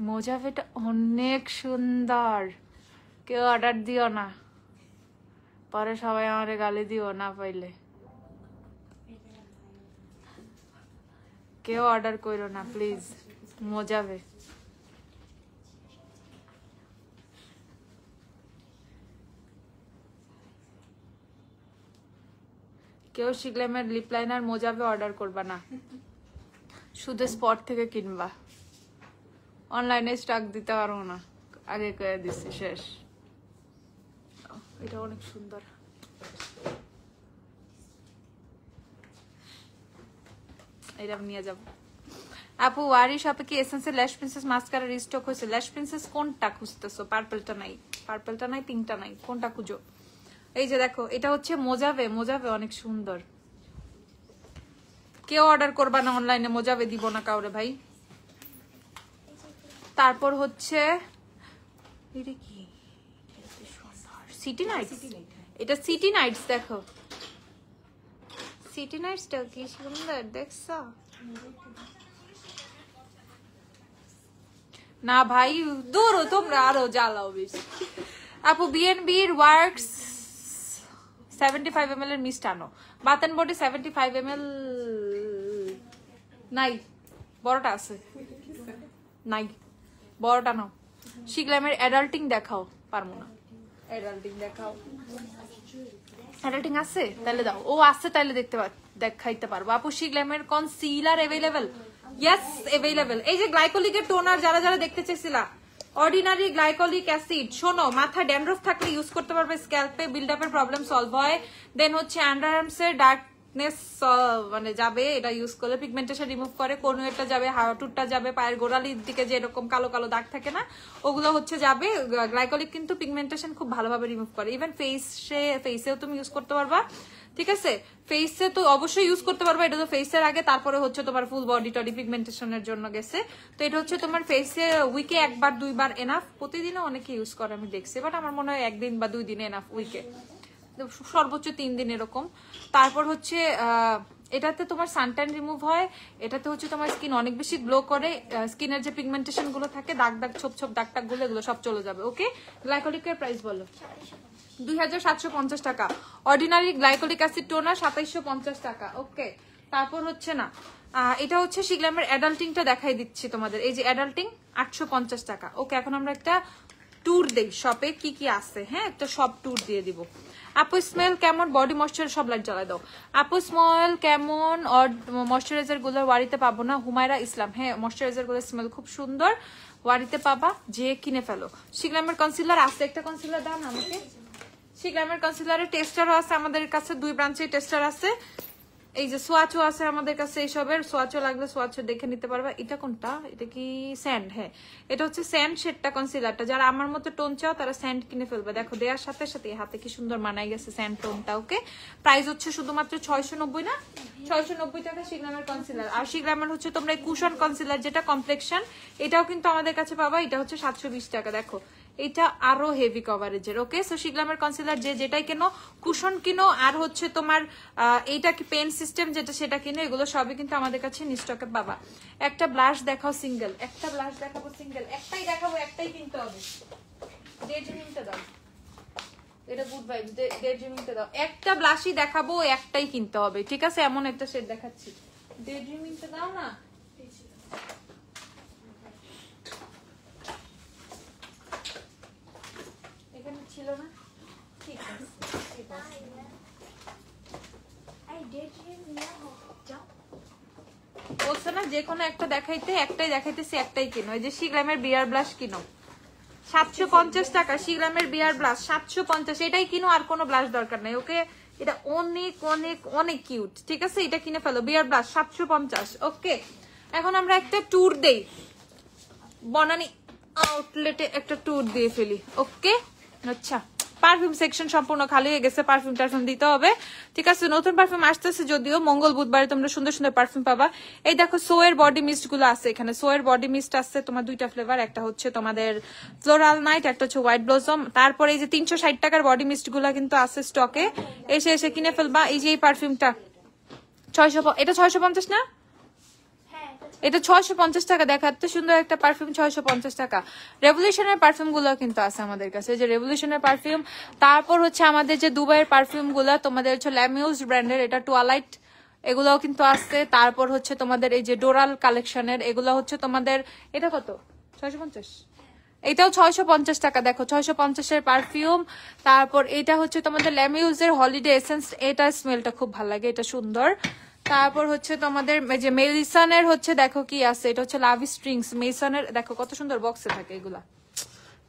মোজাবেটা অনেক সুন্দর। কেউ অর্ডার দিও না, পরে সবাই আমারে গালি দিও না পাইলে। কেউ অর্ডার করো না প্লিজ মোজাবে। কেউ শিগ্লামের লিপ লাইনার মোজাবে অর্ডার করবা না, শুধু স্পট থেকে কিনবা। অনলাইনে স্টক দিতে পারবো না, আগে করে দিচ্ছি, শেষ। এটা অনেক সুন্দর। এটা নিয়ে যাব আপু। ওয়ারি শপে কি এসেন্সের ল্যাশ প্রিন্সেস মাস্কারা রিস্টক হয়েছে? ল্যাশ প্রিন্সেস কোনটা খুঁজতেছো? পার্পলটা নাই, পার্পলটা নাই, পিঙ্কটা নাই, কোনটা খুঁজো? এই যে দেখো, এটা হচ্ছে মোজাবে, মোজাবে অনেক সুন্দর। কেউ অর্ডার করবা না অনলাইনে, মোজাবে দিব না কাউরে ভাই। তারপর হচ্ছে এটা কি, সিটি নাইটস। এটা সিটি নাইটস, দেখো সিটি নাইটসটা কি সুন্দর দেখছো না ভাই? দূর তোমরা আরো জ্বালাও বেশি। আপু বিএনবির ওয়ার্কস 75 ml এর মিস্ট আনো। বাতেন বডি 75 ml নাই, বড়টা আছে নাই, বড়টা নাও। শিগলামের অ্যাডাল্টিং দেখাও, পারবো না। অ্যাডাল্টিং দেখাও, অ্যাডাল্টিং আছে তাহলে দাও। ও আছে তাহলে দেখাইতে পারবো। আপু শিগলামের কনসিলার अवेलेबल? Yes available. এই যে গ্লাইকোলিকের টোনার যারা যারা দেখতে চেয়েছিলা, অর্ডিনারি গ্লাইকোলিক অ্যাসিড। শোনো, মাথা ড্যান্ড্রফ থাকলে ইউজ করতে পারবে, স্ক্যাল্পে বিল্ড আপের প্রবলেম সলভ হয়। দেন হচ্ছে আন্ডারআর্মস এর ডার্কনেস মানে যাবে এটা ইউজ করলে, পিগমেন্টেশন রিমুভ করে, কোনুয়েরটা যাবে, হাঁটুরটা যাবে, পায়ের গোড়ালির দিকে যে এরকম কালো কালো দাগ থাকে না ওগুলো হচ্ছে যাবে। গ্লাইকোলিক কিন্তু পিগমেন্টেশন খুব ভালোভাবে রিমুভ করে। ইভেন ফেসেও তুমি ইউজ করতে পারবা, ঠিক আছে? ফেসে তো অবশ্যই ইউজ করতে পারবে, এটা তো ফেসের আগে, তারপরে হচ্ছে তোমার ফুল বডি টডি পিগমেন্টেশনের জন্য গেছে। তো এটা হচ্ছে তোমার ফেসে উইকে একবার দুইবার এনাফ, প্রতিদিনও অনেকে ইউজ করে আমি দেখছি, বাট আমার মনে হয় একদিন বা 2 দিনে এনাফ, উইকে সর্বোচ্চ 3 দিন এরকম। তারপর হচ্ছে এটাতে তোমার সানট্যান রিমুভ হয়, এটাতে হচ্ছে তোমার স্কিন অনেক বেশি গ্লো করে, স্কিনের যে পিগমেন্টেশন গুলো থাকে, দাগ দাগ ছোপ ছোপ দাগ টাগ গুলো, এগুলো সব চলে যাবে। ওকে, গ্লাইকোলিকের প্রাইস বলো? 2750 টাকা। অর্ডিনারি গ্লাইকোলিক অ্যাসিড টোনার 2750 টাকা। ওকে, তারপর হচ্ছে না এটা হচ্ছে শিগলামের অ্যাডাল্টিংটা দেখাই দিচ্ছি তোমাদের। এই যে অ্যাডাল্টিং 850 টাকা। ওকে, এখন আমরা একটা ট্যুর দেই শপে কি কি আছে। হ্যাঁ, একটা সব ট্যুর দিয়ে দিব। আপু স্মেল কেমন? বডি ময়শ্চার সব লাইট জ্বালাই দাও। আপু স্মেল কেমন? ময়শ্চারাইজার গুলো ওয়ারিতে পাবো না? হুমায়রা ইসলাম। হ্যাঁ, ময়শ্চারাইজার গুলোর স্মেল খুব সুন্দর, ওয়ারিতে পাবা, যে কিনে ফেলো। শিগলামের কনসিলার আছে, একটা কনসিলার দাও না আমাকে। শিগলামের কনসিলারের টেস্টারও আছে আমাদের কাছে, 2 ব্রাঞ্চের টেস্টার আছে। এই যে সোয়াচও আছে আমাদের কাছে, এইসবের সোয়াচও লাগলে সোয়াচও দেখে নিতে পারবা। এটা কোনটা? এটা কি স্যান্ড? হ্যাঁ, এটা হচ্ছে স্যান্ড শেডটা কনসিলারটা। যারা আমার মতো টোন চাও তারা স্যান্ড কিনে ফেলবে। দেখো দেওয়ার সাথে সাথে হাতে কি সুন্দর মানাই গেছে স্যান্ড টোনটা। ওকে, প্রাইস হচ্ছে শুধুমাত্র 690 না, 690 টাকা শিগলামের কনসিলার। আর শিগলামের হচ্ছে তোমরা কুশন কনসিলার যেটা কমপ্লেক্সন, এটাও কিন্তু আমাদের কাছে পাবা। এটা হচ্ছে 720 টাকা। দেখো এটা আরো হেভি কভারেজের। ওকে, সো শিগলামের কনসিলার যে যেটাই কেনো, কুশন কিনো আর হচ্ছে তোমার এইটা কি পেন সিস্টেম যেটা সেটা কিনো, এগুলো সবই কিন্তু আমাদের কাছে নিস্টকে পাবা। একটা ব্লাশ দেখাও সিঙ্গেল, একটা ব্লাশ দেখাবো সিঙ্গেল, একটাই দেখাবো, একটাই কিনতে হবে। ডেজিমিংটা দাও, এটা গুড ভাইবস, ডেজিমিংটা দাও। একটা ব্লাশই দেখাবো, একটাই কিনতে হবে, ঠিক আছে? এমন একটা শেড দেখাচ্ছি, ডেজিমিংটা দাও না। ছিল না, ঠিক আছে, ঠিক আছে। বলছো না যে কোনো একটা দেখাইতে, একটাই দেখাইতেছি, একটাই কিনো। এই যে শিগলামের বিয়ার ব্লাশ কিনো 750 টাকা। শিগলামের বিয়ার ব্লাশ 750, এটাই কিনো, আর কোনো ব্লাশ দরকার নাই। ওকে, এটা অনেক অনেক অনেক কিউট, ঠিক আছে? এটা কিনে ফেলো, বিয়ার ব্লাশ 750। ওকে, এখন আমরা একটা ট্যুর দেই, বনানী আউটলেটে একটা ট্যুর দিয়ে ফেলি। ওকে, আচ্ছা, পারফিউম সেকশন সম্পূর্ণ খালি হয়ে গেছে, পারফিউম টারফিউম দিতে হবে, ঠিক আছে? নতুন পারফিউম আসতেছে, যদিও মঙ্গল বুধবারে তোমরা সুন্দর সুন্দর পারফিউম পাবা। এই দেখো সোয়ের বডি মিস্ট গুলো আছে এখানে, সোয়ের বডি মিস্ট আছে তোমার 2টা ফ্লেভার, একটা হচ্ছে তোমাদের ফ্লোরাল নাইট, একটা হচ্ছে হোয়াইট ব্লসম। তারপরে এই যে 360 টাকার বডি মিস্ট গুলা কিন্তু আছে স্টকে, এসে এসে কিনে ফেলবা। এই যে এই পারফিউমটা 600, এটা 650 না, এটা 650 টাকা। দেখাতে সুন্দর একটা পারফিউম, 650 টাকা। রেভলিউশনের পারফিউম গুলো কিন্তু আছে আমাদের কাছে, যে রেভলিউশনের পারফিউম। তারপর হচ্ছে আমাদের যে দুবাইয়ের পারফিউম গুলা, তোমাদের হচ্ছে ল্যামিউজ ব্র্যান্ডের, এটা টুয়ালাইট, এগুলাও কিন্তু আছে। তারপর হচ্ছে তোমাদের এই যে ডোরাল কালেকশনের, এগুলো হচ্ছে তোমাদের, এটা কত? 650, এটাও 650 টাকা। দেখো 650 এর পারফিউম। তারপর এটা হচ্ছে তোমাদের ল্যামিউজের হলিডে এসেন্স, এটা স্মেলটা খুব ভালো লাগে, এটা সুন্দর। তারপর হচ্ছে তোমাদের যে মেলিসনের হচ্ছে, দেখো কি আছে, এটা হচ্ছে লাভ স্ট্রিংস মেসনের, দেখো কত সুন্দর বক্সে থাকে এগুলা,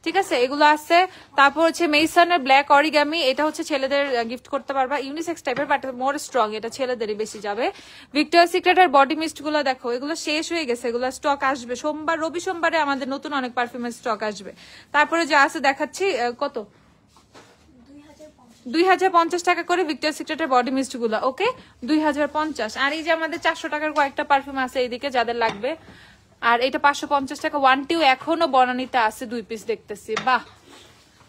ঠিক আছে, এগুলো আছে। তারপর হচ্ছে মেইসনের ব্ল্যাক অরিগামি, এটা হচ্ছে ছেলেদের গিফট করতে পারবা, ইউনিসেক্স টাইপের বাট মোর স্ট্রং, এটা ছেলেদেরই বেশি যাবে। ভিক্টোরিয়াস সিক্রেটের বডি মিস্ট গুলো দেখো, এগুলো শেষ হয়ে গেছে, এগুলো স্টক আসবে সোমবার, রবি সোমবারে আমাদের নতুন অনেক পারফিউমের স্টক আসবে। তারপরে যা আছে দেখাচ্ছি, কত 2050 টাকা করে ভিক্টোরিয়াস সিক্রেটের বডি মিস্ট গুলো, ওকে 2050। আর এই যে আমাদের 400 টাকার কয়েকটা পারফিউম আছে এইদিকে যাদের লাগবে, আর এটা 550 টাকা। 1 এখনো বনানীতে আছে 2 পিস দেখতেছি, বাহ।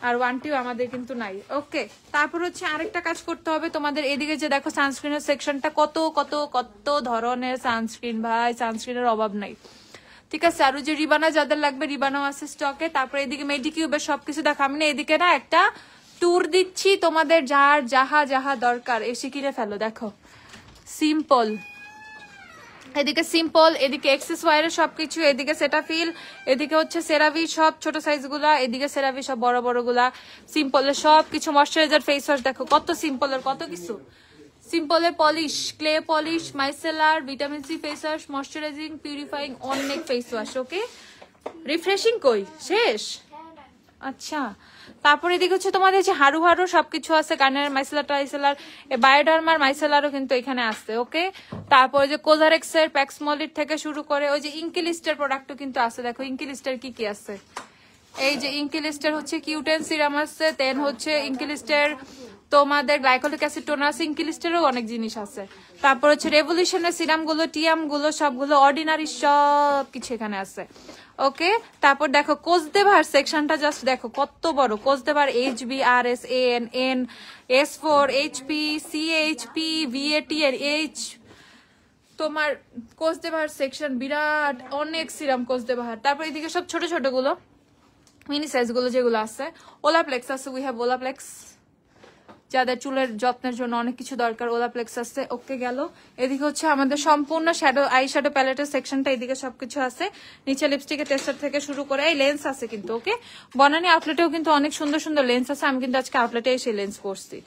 আর 1 আমাদের কিন্তু নাই, ওকে। তারপর হচ্ছে আরেকটা কাজ করতে হবে তোমাদের, এদিকে যে দেখো সানস্ক্রিনের সেকশনটা, কত কত কত ধরনের সানস্ক্রিন, ভাই সানস্ক্রিনের অভাব নাই, ঠিক আছে। আর যে রিবানা যাদের লাগবে, রিবানাও আছে স্টকে। তারপর এদিকে মেডিকিউবের সবকিছু দেখো, আমি না এদিকে না একটা ট্যুর দিচ্ছি তোমাদের, যার যাহা যাহা দরকার এসে কিনে ফেলো। দেখো সিম্পল, এদিকে সিম্পল, এদিকে এক্সেস ওয়ারের সবকিছু, এদিকে সেটাফিল, এদিকে হচ্ছে সেরাভি সব ছোট সাইজ গুলা, এদিকে সেরাভি সব বড় বড় গুলা, সিম্পলের সবকিছু, ময়শ্চারাইজার, ফেস ওয়াশ, দেখো কত সিম্পলের কত কিছু, সিম্পলের polish, clay polish, micellar, vitamin C face wash, moisturising, purifying, অনেক ফেস ওয়াশ, ওকে। রিফ্রেশিং কই শেষ, আচ্ছা। তারপর এদিকে হচ্ছে তোমাদের যে হারু হারু সবকিছু আছে, গার্নিয়ার মাইসেলার টাইসেলার, বায়োডার্মার মাইসেলারও কিন্তু এখানে আছে, ওকে। তারপর যে কোজারেক্স এর প্যাক্সমলিড থেকে শুরু করে ওই যে ইনকিলিস্টের প্রোডাক্টও কিন্তু আছে, দেখো ইনকিলিস্টের কি কি আছে, এই যে ইনকিলিস্টের হচ্ছে কিউটেন সিরাম আছে, দেন হচ্ছে ইনকিলিস্টের তোমাদের গ্লাইকোলিক অ্যাসিড টোনার আছে, ইনকিলিস্টেরও অনেক জিনিস আছে। তারপর হচ্ছে রেভলিউশনের সিরাম গুলো, টিয়াম গুলো, সবগুলো অর্ডিনারি সব কিছু এখানে আছে, ওকে। তারপর দেখো কোচদেভার সেকশনটা জাস্ট দেখো কত বড়, কোচদেভার HB, RS, AN, N, S4, HP, CHP, VAT এর H, তোমার কোচদেভার সেকশন বিরাট, অনেক সিরাম কোচদেভার। তারপর এদিকে সব ছোট ছোট গুলো মিনি সাইজ গুলো যেগুলো আছে, ওলাপ্লেক্স আছে, উই হ্যাভ ওলাপ্লেক্স, যাদের চুলের যত্নের জন্য অনেক কিছু দরকার, ওলাপ্লেক্স আছে, ওকে গেল। এদিকে হচ্ছে আমাদের সম্পূর্ণ শ্যাডো আই শ্যাডো প্যালেটের সেকশনটা, এদিকে সবকিছু আছে, নিচে লিপস্টিকের টেস্টার থেকে শুরু করে এই লেন্স আছে কিন্তু, ওকে। বনানী আউটলেটেও কিন্তু অনেক সুন্দর সুন্দর লেন্স আছে, আমি কিন্তু আজকে আউটলেটে এসে লেন্স পরছি,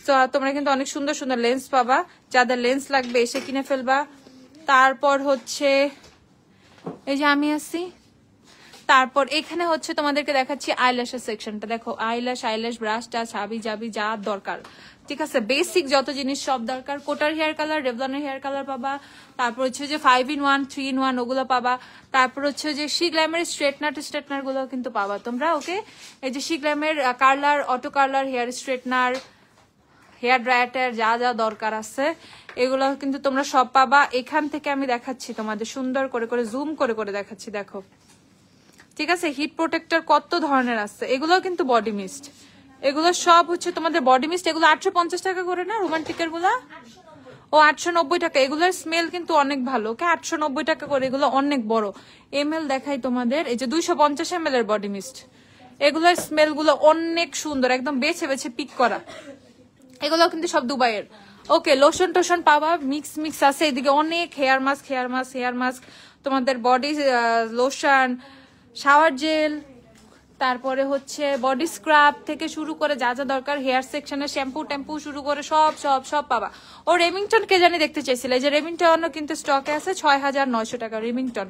তো তোমরা কিন্তু অনেক সুন্দর সুন্দর লেন্স পাবা, যাদের লেন্স লাগবে এসে কিনে ফেলবা। তারপর হচ্ছে এই যে আমি আছি, তারপর এখানে হচ্ছে তোমাদেরকে দেখাচ্ছি আইল্যাশের সেকশনটা, দেখো আইল্যাশ ব্রাশ টাচ হাবি জাবি যা দরকার, ঠিক আছে, বেসিক যত জিনিস সব দরকার। কোটার হেয়ার কালার, রেভলনের হেয়ার কালার পাবা, তারপর হচ্ছে যে 5-in-1, 3-in-1 ওগুলো পাবা। তারপর হচ্ছে যে শি গ্ল্যামের স্ট্রেটনার গুলো কিন্তু পাবা তোমরা, ওকে। এই যে শি গ্ল্যামের curler, auto curler, hair straightener, hair dryer, যা যা দরকার আছে এগুলো কিন্তু তোমরা সব পাবা এখান থেকে। আমি দেখাচ্ছি তোমাদের সুন্দর করে করে জুম করে করে দেখাচ্ছি, দেখো, ঠিক আছে। হিট প্রোটেক্টর কত ধরনের আছে, এগুলো কিন্তু বডি মিস্ট, এগুলো সব হচ্ছে তোমাদের বডি মিস্ট, এগুলো 850 টাকা করে না, রোমান্টিকের গুলা ও 890 টাকা। এগুলোর স্মেল কিন্তু অনেক ভালো, ওকে, 890 টাকা করে, এগুলো অনেক বড়। ML দেখাই তোমাদের, এই যে 250 ml এর বডি মিস্ট, এগুলোর স্মেল গুলো অনেক সুন্দর, একদম বেছে বেছে পিক করা, এগুলো কিন্তু সব দুবাইয়ের, ওকে। লোশন টোশন পাবা, মিক্স আছে, এদিকে অনেক হেয়ার মাস্ক, তোমাদের বডি লোশন, শাওয়ার জেল, তারপরে হচ্ছে বডি স্ক্রাব থেকে শুরু করে যা যা দরকার, হেয়ার সেকশনে শ্যাম্পু টেম্পু শুরু করে সব সব সব পাবা। ও রেমিংটন কে জানি দেখতে চাইছিল, এই যে রেমিংটনও কিন্তু স্টকে আছে, 6900 টাকা রেমিংটন,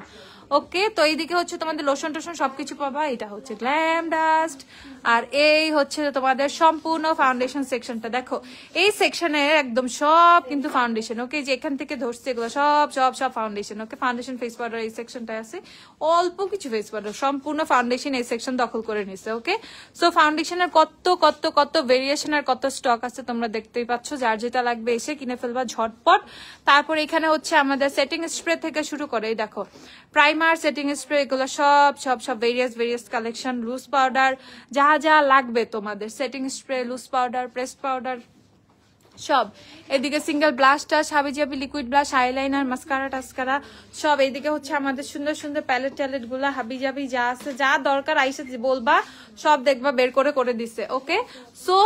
ওকে। তো এইদিকে হচ্ছে তোমাদের লোশন টোশন সবকিছু পাবা, এটা হচ্ছে গ্ল্যাম ডাস্ট, আর এই হচ্ছে তোমাদের সম্পূর্ণ ফাউন্ডেশন সেকশনটা, দেখো এই সেকশনে একদম সব কিন্তু ফাউন্ডেশন, ওকে, যে এখান থেকে ধরছে এগুলো সব সব সব ফাউন্ডেশন, ওকে। ফাউন্ডেশন ফেস পাউডার এই সেকশনটায় আছে, অল্প কিছু ফেস পাউডার, সম্পূর্ণ ফাউন্ডেশন এই সেকশন দখল করে নিছে, ওকে। সো ফাউন্ডেশনের কত কত কত ভেরিয়েশন আর কত স্টক আছে তোমরা দেখতেই পাচ্ছ, যার যেটা লাগবে এসে কিনে ফেলবা ঝটপট। তারপর এখানে হচ্ছে আমাদের সেটিং স্প্রে থেকে শুরু করে, এই দেখো প্রাইমার, সেটিং স্প্রে, এগুলো সব সব সব ভেরিয়াস কালেকশন, লুজ পাউডার, যা যা লাগবে তোমাদের, setting spray, loose powder, pressed powder সব। এদিকে সিঙ্গেল ব্লাশ টাচ, হাবিজাবি লিকুইড ব্লাশ, আইলাইনার, মাস্কারা টাস্কারা সব। এইদিকে হচ্ছে আমাদের সুন্দর সুন্দর প্যালেট ট্যালেট গুলা, হাবিজাবি যা আছে, যা দরকার আইসে বলবা, সব দেখবা বের করে করে দিছে, ওকে। সো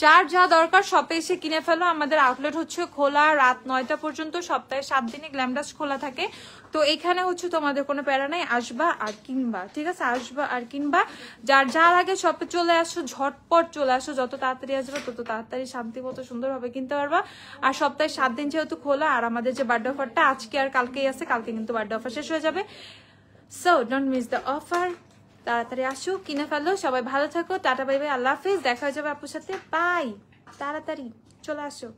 যার যা দরকার শপে এসে কিনে ফেলো। আমাদের আউটলেট হচ্ছে খোলা রাত 9টা পর্যন্ত, সপ্তাহে 7 দিনই গ্ল্যামডাস্ট খোলা থাকে। তো এখানে হচ্ছে তোমাদের কোনো প্যারা নাই, আসবা আর কিনবা, ঠিক আছে, আসবা আর কিনবা। যার যার আগে শপে চলে আসো, ঝটপট চলে আসো, যত তাড়াতাড়ি আসবে তত তাড়াতাড়ি শান্তি মতো সুন্দরভাবে কিনতে পারবা। আর সপ্তাহে 7 দিন যেহেতু খোলা, আর আমাদের যে বার্থডে অফারটা আজকে আর কালকেই আছে, কালকে কিন্তু বার্থডে অফার শেষ হয়ে যাবে। So don't miss the offer, তাড়াতাড়ি আসো, কিনে ফেলো। সবাই ভালো থাকো, টাটা বাই বাই, আল্লাহ হাফেজ। দেখা হয়ে যাবে আপুর সাথে, বাই। তাড়াতাড়ি চলে আসো।